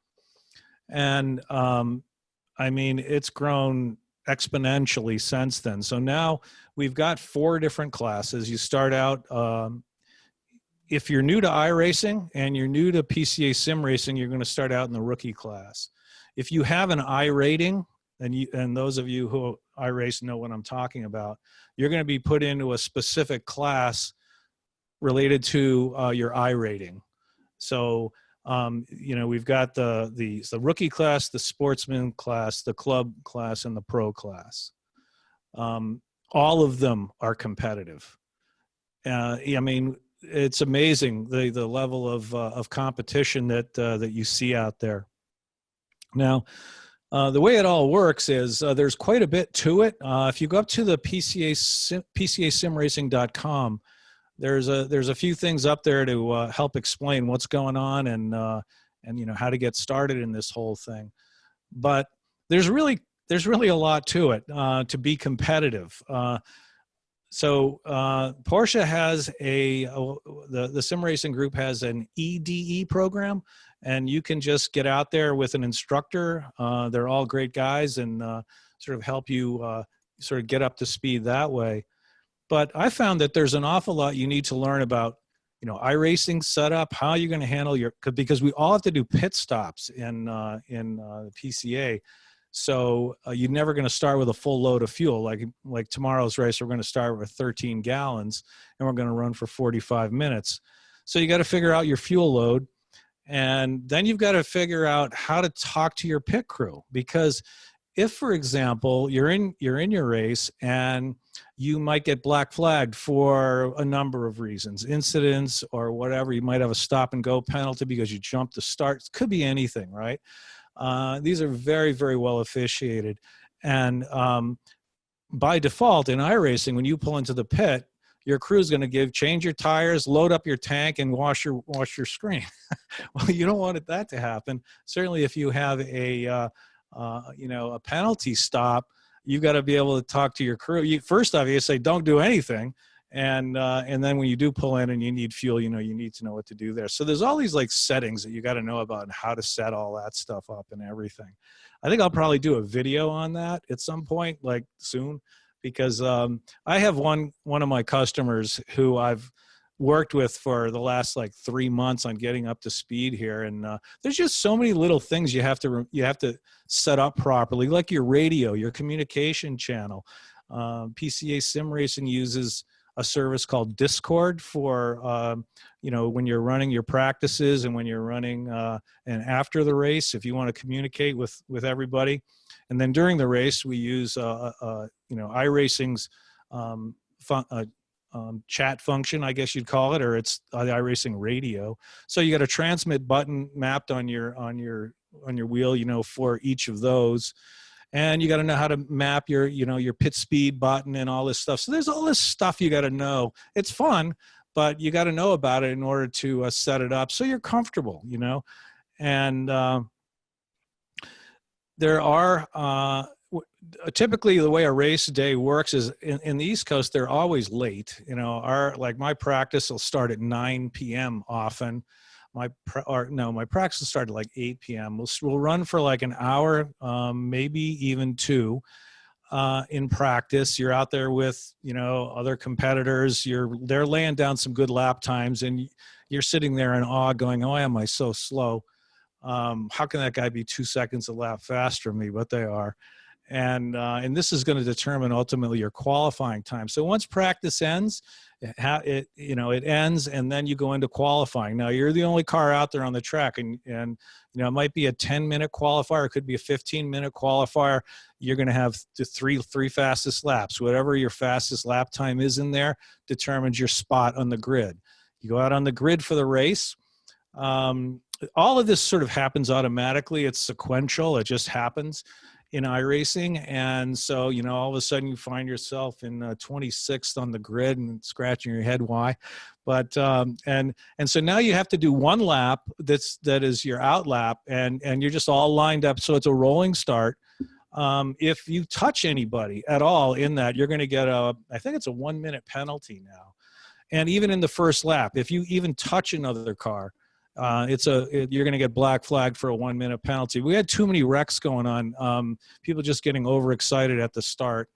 And I mean, it's grown exponentially since then. So now we've got 4 different classes. You start out, if you're new to iRacing and you're new to PCA sim racing, you're going to start out in the rookie class. If you have an I rating, and those of you who iRace know what I'm talking about, you're going to be put into a specific class related to your I rating. So, we've got the rookie class, the sportsman class, the club class, and the pro class. All of them are competitive. I mean, it's amazing the level of competition that you see out there. Now, the way it all works is there's quite a bit to it. If you go up to the PCASimRacing.com, there's a few things up there to help explain what's going on and how to get started in this whole thing. But there's really a lot to it to be competitive. So Porsche has the sim racing group has an EDE program, and you can just get out there with an instructor. They're all great guys and sort of help you sort of get up to speed that way. But I found that there's an awful lot you need to learn about, iRacing setup, how you're going to handle because we all have to do pit stops in the PCA. So you're never going to start with a full load of fuel. Like tomorrow's race, we're going to start with 13 gallons, and we're going to run for 45 minutes. So you got to figure out your fuel load, and then you've got to figure out how to talk to your pit crew. Because if, for example, you're in your race and you might get black flagged for a number of reasons, incidents or whatever, you might have a stop and go penalty because you jumped the start. It could be anything, right? These are very, very well officiated. And by default in iRacing, when you pull into the pit, your crew is going to change your tires, load up your tank, and wash your screen. Well, you don't want that to happen. Certainly, if you have a a penalty stop, you've got to be able to talk to your crew. First off, you say don't do anything, and then when you do pull in and you need fuel, you need to know what to do there. So there's all these like settings that you got to know about and how to set all that stuff up and everything. I think I'll probably do a video on that at some point, like soon, because I have one of my customers who I've worked with for the last like 3 months on getting up to speed here, and there's just so many little things you have to set up properly, like your radio, your communication channel. PCA Sim Racing uses a service called Discord for when you're running your practices and when you're running and after the race, if you want to communicate with everybody. And then during the race, we use iRacing's chat function, I guess you'd call it, or it's the iRacing radio. So you got a transmit button mapped on your wheel, for each of those. And you got to know how to map your pit speed button and all this stuff. So there's all this stuff you got to know. It's fun, but you got to know about it in order to set it up so you're comfortable, And there are typically the way a race day works is in the East Coast, they're always late. My practice will start at 9 p.m. often. My practice will start at like 8 p.m. We'll run for like an hour, maybe even 2 in practice. You're out there with, other competitors. They're laying down some good lap times, and you're sitting there in awe going, "Oh, am I so slow? How can that guy be 2 seconds a lap faster than me?" But they are. And this is going to determine ultimately your qualifying time. So once practice ends, it ends, and then you go into qualifying. Now you're the only car out there on the track, and it might be a 10-minute qualifier, it could be a 15-minute qualifier. You're going to have the three fastest laps. Whatever your fastest lap time is in there determines your spot on the grid. You go out on the grid for the race. All of this sort of happens automatically. It's sequential. It just happens in iRacing. And so, all of a sudden you find yourself in 26th on the grid and scratching your head why. But and so now you have to do one lap that is your out lap, and you're just all lined up. So it's a rolling start. If you touch anybody at all in that, you're going to get I think it's a 1-minute penalty now. And even in the first lap, if you even touch another car, you're going to get black flagged for a 1-minute penalty. We had too many wrecks going on. People just getting overexcited at the start,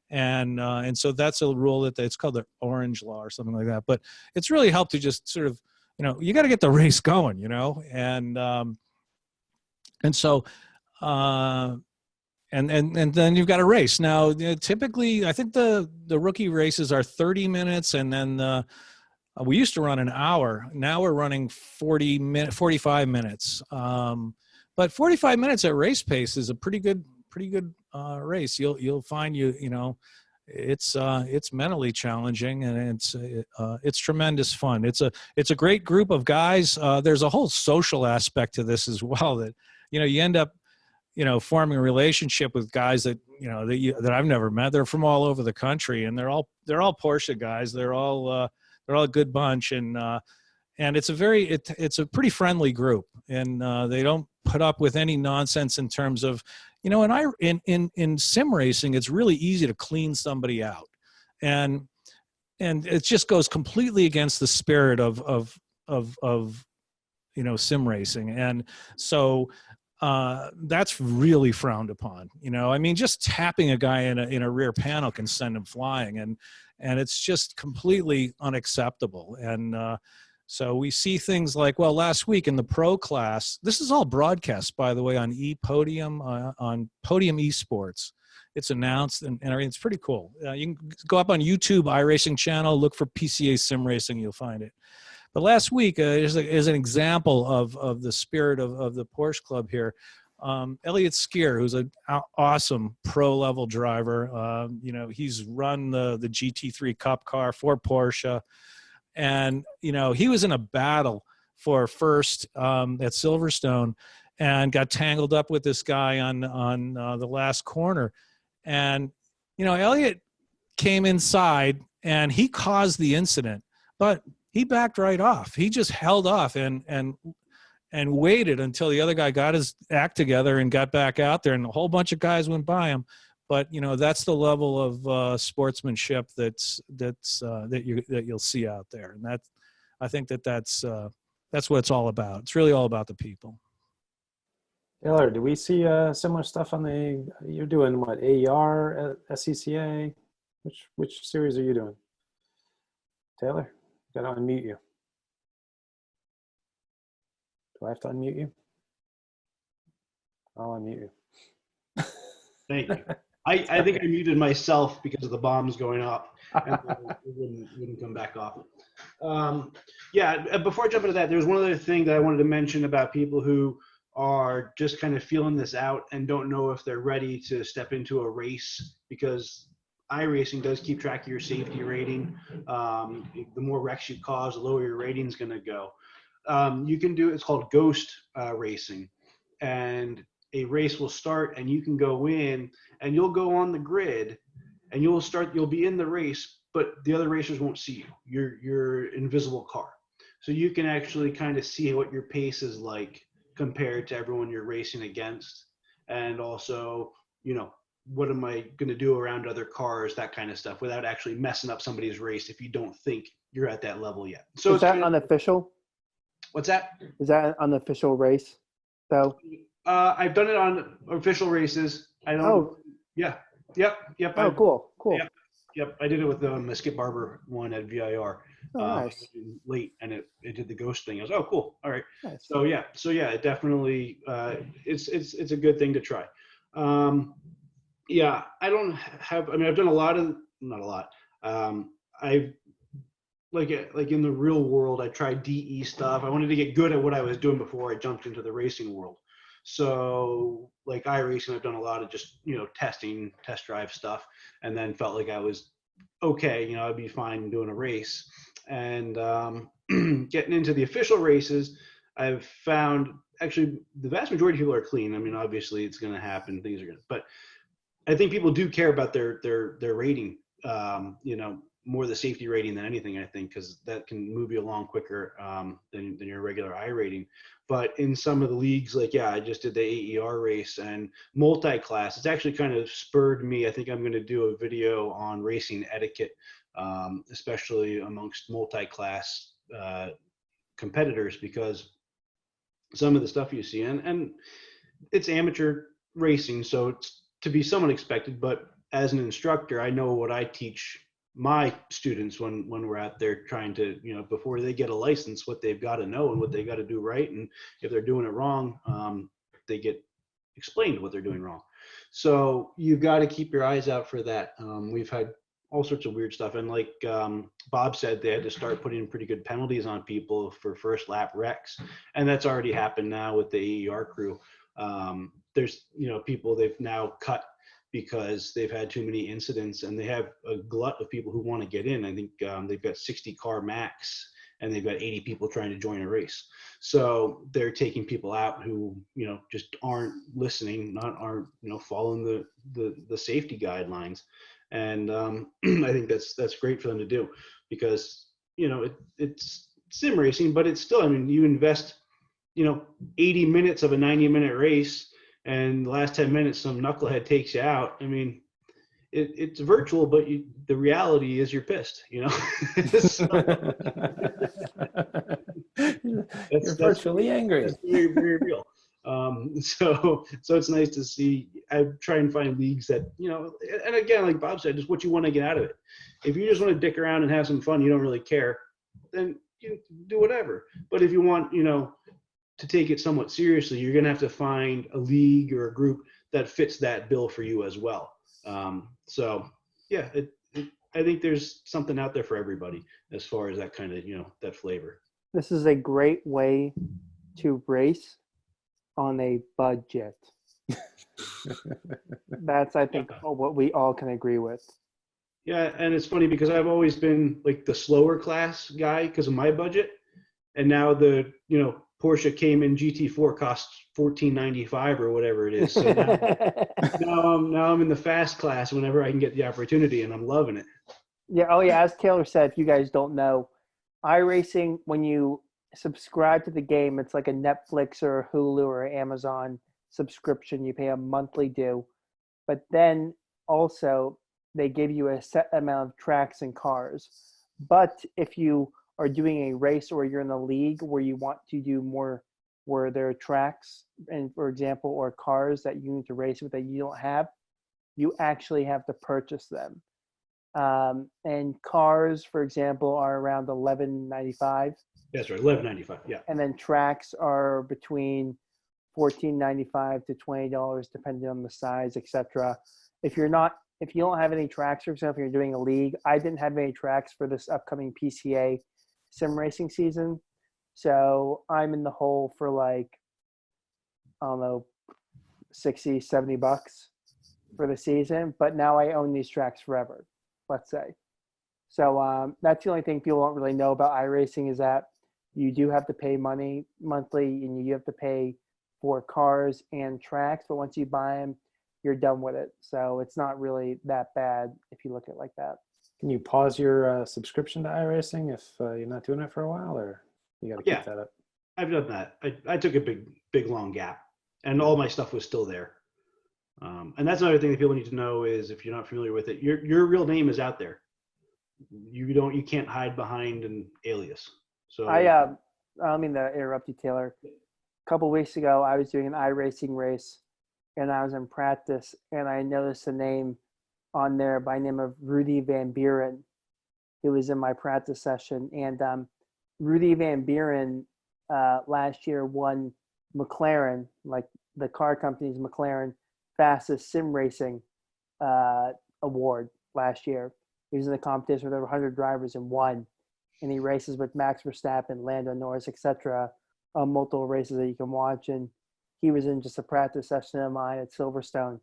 and so that's a rule it's called the orange law or something like that. But it's really helped to just sort of, you got to get the race going, and so and then you've got a race. Now, typically, I think the rookie races are 30 minutes, and then we used to run an hour. Now we're running 45 minutes. But 45 minutes at race pace is a pretty good race. You'll find it's mentally challenging, and it's tremendous fun. It's a great group of guys. There's a whole social aspect to this as well, that you end up forming a relationship with guys that that I've never met. They're from all over the country, and they're all Porsche guys. They're all a good bunch, and it's a pretty friendly group, and they don't put up with any nonsense in terms of, in sim racing, it's really easy to clean somebody out, and it just goes completely against the spirit of sim racing, and so that's really frowned upon. Just tapping a guy in a rear panel can send him flying, and it's just completely unacceptable. And so we see things like, last week in the pro class, this is all broadcast, by the way, on Podium, on Podium Esports. It's announced and everything. It's pretty cool. You can go up on YouTube, iRacing channel, look for PCA Sim Racing, you'll find it. But last week is an example of the spirit of the Porsche Club here. Elliot Skier, who's an awesome pro-level driver. He's run the GT3 Cup car for Porsche. And, he was in a battle for first at Silverstone and got tangled up with this guy on the last corner. And, Elliot came inside and he caused the incident, but he backed right off. He just held off and waited until the other guy got his act together and got back out there, and a whole bunch of guys went by him. But that's the level of sportsmanship that you'll see out there, and I think that's what it's all about. It's really all about the people. Taylor, do we see similar stuff on you're doing what, AER, SCCA? Which series are you doing? Taylor, gotta unmute you. Do I have to unmute you? I'll unmute you. Thank you. I think I muted myself because of the bombs going up, and it wouldn't come back off. Yeah, before I jump into that, there's one other thing that I wanted to mention about people who are just kind of feeling this out and don't know if they're ready to step into a race, because iRacing does keep track of your safety rating. The more wrecks you cause, the lower your rating is going to go. You can do, it's called ghost racing, and a race will start and you can go in and you'll go on the grid and you'll be in the race, but the other racers won't see you. You're invisible car. So you can actually kind of see what your pace is like compared to everyone you're racing against. And also, what am I going to do around other cars, that kind of stuff, without actually messing up somebody's race if you don't think you're at that level yet. So is that unofficial? What's that? Is that an unofficial race, though? I've done it on official races. I don't. Oh. Yeah. Yep. Oh, cool. Yep. I did it with the Skip Barber one at VIR. Oh, nice. Late, and it did the ghost thing. I was, oh, cool. All right. Nice. So yeah, it definitely it's a good thing to try. Yeah, I don't have. I mean, I've done not a lot. I've like in the real world, I tried DE stuff. I wanted to get good at what I was doing before I jumped into the racing world. So like iRacing, I've done a lot of just, testing, test drive stuff, and then felt like I was okay, I'd be fine doing a race. And getting into the official races, I've found actually the vast majority of people are clean. I mean, obviously it's going to happen, things are going to, but I think people do care about their rating, more the safety rating than anything, I think, because that can move you along quicker than your regular I rating. But in some of the leagues, I just did the AER race and multi-class. It's actually kind of spurred me. I think I'm going to do a video on racing etiquette, especially amongst multi-class competitors, because some of the stuff you see, and it's amateur racing, so it's to be somewhat expected. But as an instructor, I know what I teach my students when we're out there trying to, before they get a license, what they've got to know and what they got to do right. And if they're doing it wrong, they get explained what they're doing wrong. So you've got to keep your eyes out for that. We've had all sorts of weird stuff. And like Bob said, they had to start putting pretty good penalties on people for first lap wrecks. And that's already happened now with the AER crew. There's, people they've now cut because they've had too many incidents, and they have a glut of people who want to get in. I think they've got 60 car max, and they've got 80 people trying to join a race. So they're taking people out who, just aren't listening, aren't following the safety guidelines. And I think that's great for them to do, because, it's sim racing, but it's still, I mean, you invest, 80 minutes of a 90-minute race, and the last 10 minutes, some knucklehead takes you out. I mean, it's virtual, but the reality is you're pissed, So, you're virtually angry. That's very, very real. So it's nice to see. I try and find leagues that, and again, like Bob said, just what you want to get out of it. If you just want to dick around and have some fun, you don't really care, then you do whatever. But if you want, to take it somewhat seriously, you're going to have to find a league or a group that fits that bill for you as well. So yeah, I think there's something out there for everybody as far as that kind of, that flavor. This is a great way to race on a budget. That's, I think, what we all can agree with. Yeah, and it's funny because I've always been like the slower class guy because of my budget, and now the Porsche Cayman GT4 costs $14.95 or whatever it is. So now I'm in the fast class whenever I can get the opportunity, and I'm loving it. Yeah. Oh, yeah. As Taylor said, if you guys don't know, iRacing, when you subscribe to the game, it's like a Netflix or Hulu or Amazon subscription. You pay a monthly due, but then also they give you a set amount of tracks and cars. But if you are doing a race or you're in a league where you want to do more, where there are tracks and, for example, or cars that you need to race with that you don't have, you actually have to purchase them. And cars, for example, are around 11.95, That's right, 11.95. Yeah. and then tracks are between 14.95 to $20, depending on the size, etc. If you don't have any tracks, for example, you're doing a league. I didn't have any tracks for this upcoming PCA sim racing season, so I'm in the hole for like, I don't know, 60, $70 for the season. But now I own these tracks forever, let's say. So that's the only thing people don't really know about iRacing, is that you do have to pay money monthly, and you have to pay for cars and tracks. But once you buy them, you're done with it. So it's not really that bad if you look at it like that. Can you pause your subscription to iRacing if you're not doing it for a while, or you got to keep Yeah. that up? I've done that. I took a big long gap, and all my stuff was still there. And that's another thing that people need to know is, if you're not familiar with it, your real name is out there. You can't hide behind an alias. So I don't mean to interrupt you, Taylor. A couple weeks ago, I was doing an iRacing race, and I was in practice, and I noticed a name on there by name of Rudy Van Buren. He was in my practice session, and Rudy Van Buren last year won McLaren, like the car company's McLaren fastest sim racing award last year. He was in a competition with over 100 drivers and won. And he races with Max Verstappen, Lando Norris, etc. Multiple races that you can watch. And he was in just a practice session of mine at Silverstone.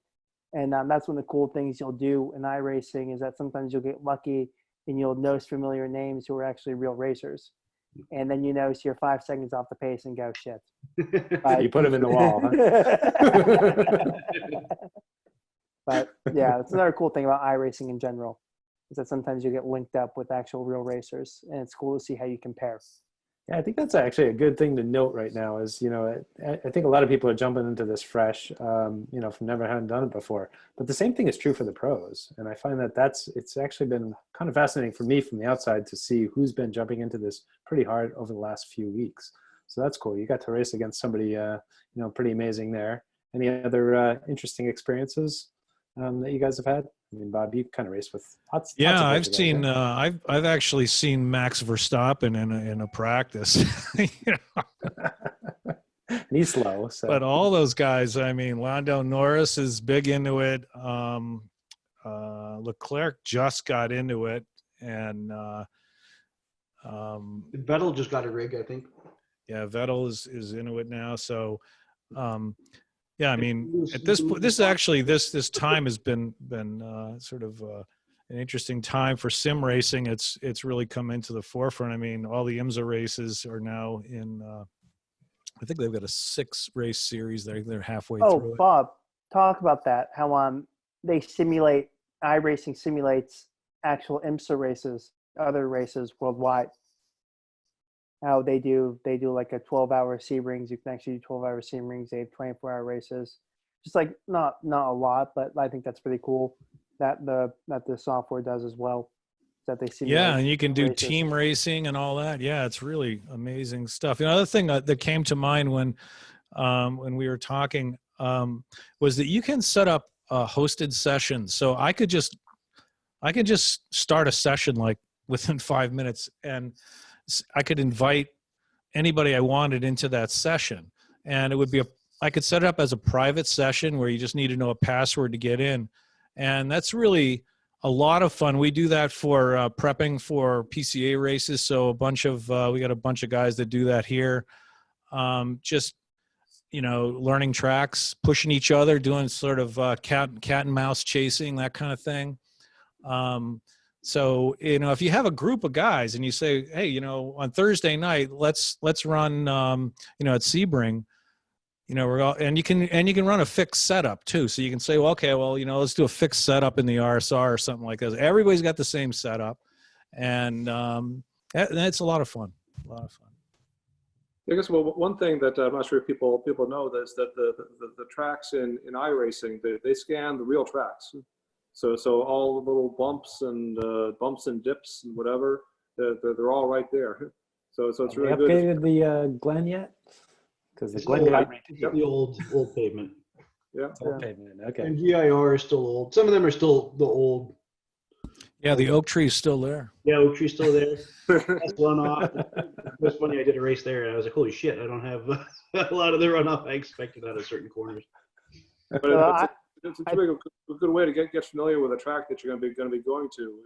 And that's one of the cool things you'll do in iRacing, is that sometimes you'll get lucky and you'll notice familiar names who are actually real racers. And then you notice you're 5 seconds off the pace and go, shit. But, You put him in the wall, huh? But yeah, that's another cool thing about iRacing in general, is that sometimes you get linked up with actual real racers, and it's cool to see how you compare. Yeah, I think that's actually a good thing to note right now is, I think a lot of people are jumping into this fresh, from never having done it before. But the same thing is true for the pros. And I find that it's actually been kind of fascinating for me from the outside to see who's been jumping into this pretty hard over the last few weeks. So that's cool. You got to race against somebody, pretty amazing there. Any other interesting experiences that you guys have had? I mean, Bob, you kind of raced with lots Yeah, of I've guys, seen. right? I've actually seen Max Verstappen in a practice. And he's slow. So. But all those guys, I mean, Lando Norris is big into it. Leclerc just got into it, and Vettel just got a rig, I think. yeah, Vettel is into it now. So, yeah, I mean, at this point, this time has been sort of an interesting time for sim racing. It's really come into the forefront. I mean, all the IMSA races are now in. I think they've got a 6-race series. They're halfway through it. Bob, talk about that. How they simulate, iRacing simulates actual IMSA races, other races worldwide. How they do like a 12-hour C rings. You can actually do 12-hour C rings. They have 24-hour races. Just like not a lot, but I think that's pretty cool that the software does as well. That they simulate. Yeah, and you can do races. team racing and all that. Yeah, it's really amazing stuff. Another thing that came to mind when we were talking was that you can set up hosted sessions. So I could just start a session like within 5 minutes, and I could invite anybody I wanted into that session, and it would be I could set it up as a private session where you just need to know a password to get in, and that's really a lot of fun. We do that for prepping for PCA races. So we got a bunch of guys that do that here. Just learning tracks, pushing each other, doing sort of cat and mouse chasing, that kind of thing. So, if you have a group of guys and you say, hey, on Thursday night, let's run, at Sebring, and you can run a fixed setup too. So you can say, well, okay, well, let's do a fixed setup in the RSR or something like that. Everybody's got the same setup. and that's a lot of fun. A lot of fun. I guess one thing that I'm not sure if people know is that the tracks in iRacing, they scan the real tracks. So all the little bumps and dips and whatever, they're all right there. So it's Have really they good. upgraded the Glen yet? Because the It's Glen old, got it's the old pavement. Yeah. old pavement. Okay. And GIR is still old. Some of them are still the old. Yeah, the oak tree is still there. Yeah, oak tree's still there. That's runoff. It was funny. I did a race there, and I was like, "Holy shit! I don't have a lot of the runoff I expected out of certain corners." But Well, it's a good way to get familiar with a track that you're going to be going to.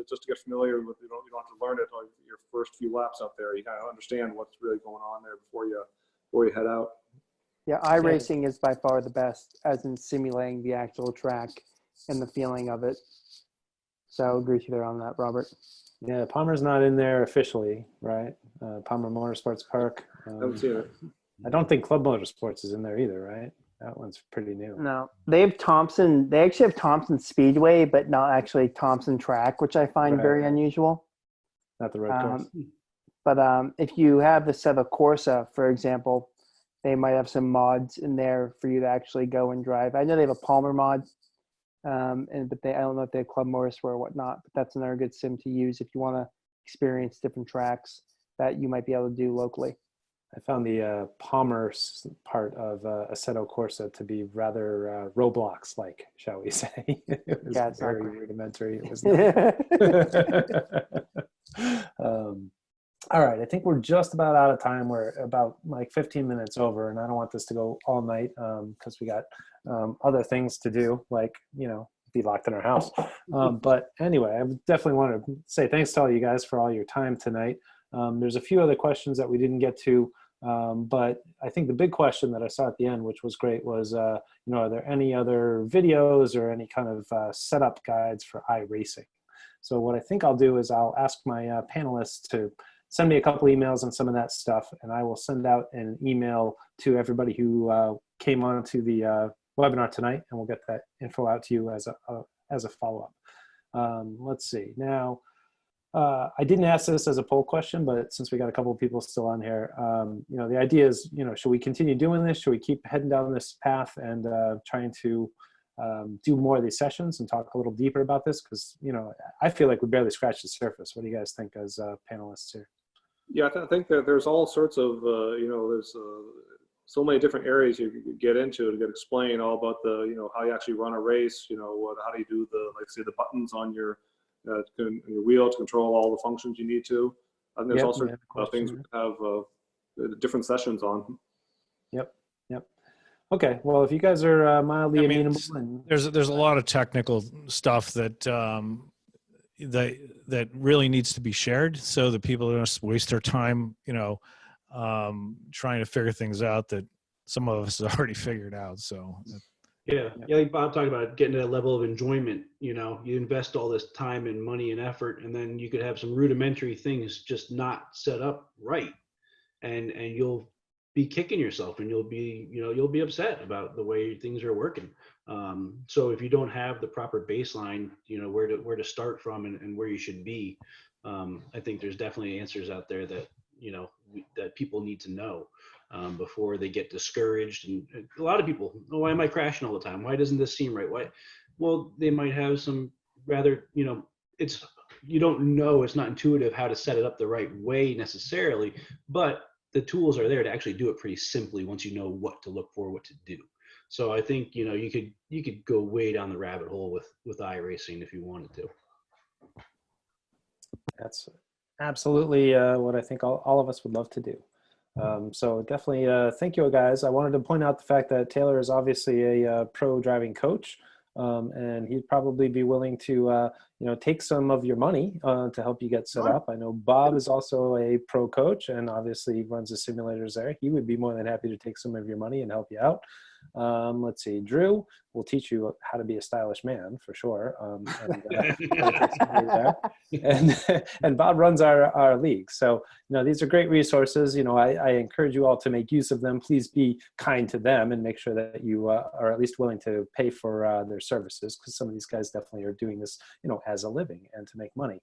Just to get familiar with, you don't have to learn it on your first few laps out there. You kind of understand what's really going on there before you head out. Yeah, iRacing is by far the best, as in simulating the actual track and the feeling of it. So I agree with you there on that, Robert. Yeah, Palmer's not in there officially, right? Palmer Motorsports Park. I haven't seen it. I don't think Club Motorsports is in there either, right? That one's pretty new. No, they have Thompson. They actually have Thompson Speedway, but not actually Thompson Track, which I find Right. very unusual. Not the road course. But if you have the Seve Corsa, for example, they might have some mods in there for you to actually go and drive. I know they have a Palmer mod, but I don't know if they have Club Motorsport or whatnot. But that's another good sim to use if you want to experience different tracks that you might be able to do locally. I found the Palmer part of Assetto Corsa to be rather Roblox-like, shall we say. It was Yeah, it's not very great. rudimentary. It was not. All right, I think we're just about out of time. We're about like 15 minutes over, and I don't want this to go all night because we got other things to do, like, be locked in our house. But anyway, I definitely want to say thanks to all you guys for all your time tonight. There's a few other questions that we didn't get to, but I think the big question that I saw at the end, which was great, was, are there any other videos or any kind of setup guides for iRacing? So what I think I'll do is I'll ask my panelists to send me a couple emails on some of that stuff, and I will send out an email to everybody who came on to the webinar tonight, and we'll get that info out to you as a follow-up. Let's see. Now, I didn't ask this as a poll question, but since we got a couple of people still on here, the idea is, should we continue doing this? Should we keep heading down this path and trying to do more of these sessions and talk a little deeper about this? Because, I feel like we barely scratched the surface. What do you guys think as panelists here? Yeah, I think that there's all sorts of, there's so many different areas you could get into to explain all about the, how you actually run a race, how do you do like say the buttons on your wheel to control all the functions you need to. And there's all sorts of things we have different sessions on. Yep. Okay. Well, if you guys are mildly amenable, and there's a lot of technical stuff that that really needs to be shared, so that people don't just waste their time, trying to figure things out that some of us have already figured out. So yeah, like Bob talked about, getting to that level of enjoyment. You invest all this time and money and effort, and then you could have some rudimentary things just not set up right, and you'll be kicking yourself, and you'll be upset about the way things are working. So if you don't have the proper baseline, where to start from and where you should be, I think there's definitely answers out there that that people need to know before they get discouraged. And a lot of people, why am I crashing all the time? Why doesn't this seem right? Why? Well, they might have some rather, it's, you don't know, it's not intuitive how to set it up the right way necessarily, but the tools are there to actually do it pretty simply once you know what to look for, what to do. So I think, you could go way down the rabbit hole with iRacing if you wanted to. that's absolutely what I think all of us would love to do. So definitely thank you guys. I wanted to point out the fact that Taylor is obviously a pro driving coach, and he'd probably be willing to take some of your money to help you get set up. I know Bob is also a pro coach and obviously runs the simulators there. He would be more than happy to take some of your money and help you out. Let's see, Drew will teach you how to be a stylish man for sure. Probably take somebody there. And Bob runs our league. So, these are great resources. I encourage you all to make use of them. Please be kind to them and make sure that you are at least willing to pay for their services, because some of these guys definitely are doing this, as a living and to make money.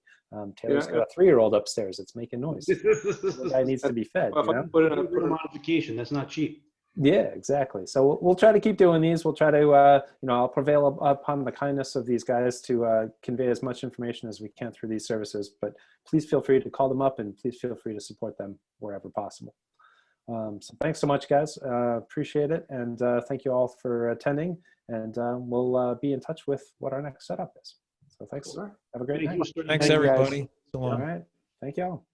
Taylor's got a 3-year-old upstairs that's making noise. The guy needs to be fed, If I can put in a modification, that's not cheap. Yeah, exactly. So we'll try to keep doing these. We'll try to, I'll prevail upon the kindness of these guys to convey as much information as we can through these services. But please feel free to call them up, and please feel free to support them wherever possible. So thanks so much, guys. Appreciate it. And thank you all for attending. And we'll be in touch with what our next setup is. So thanks. Have a great night. Thanks, everybody. So All long. right. Thank you all.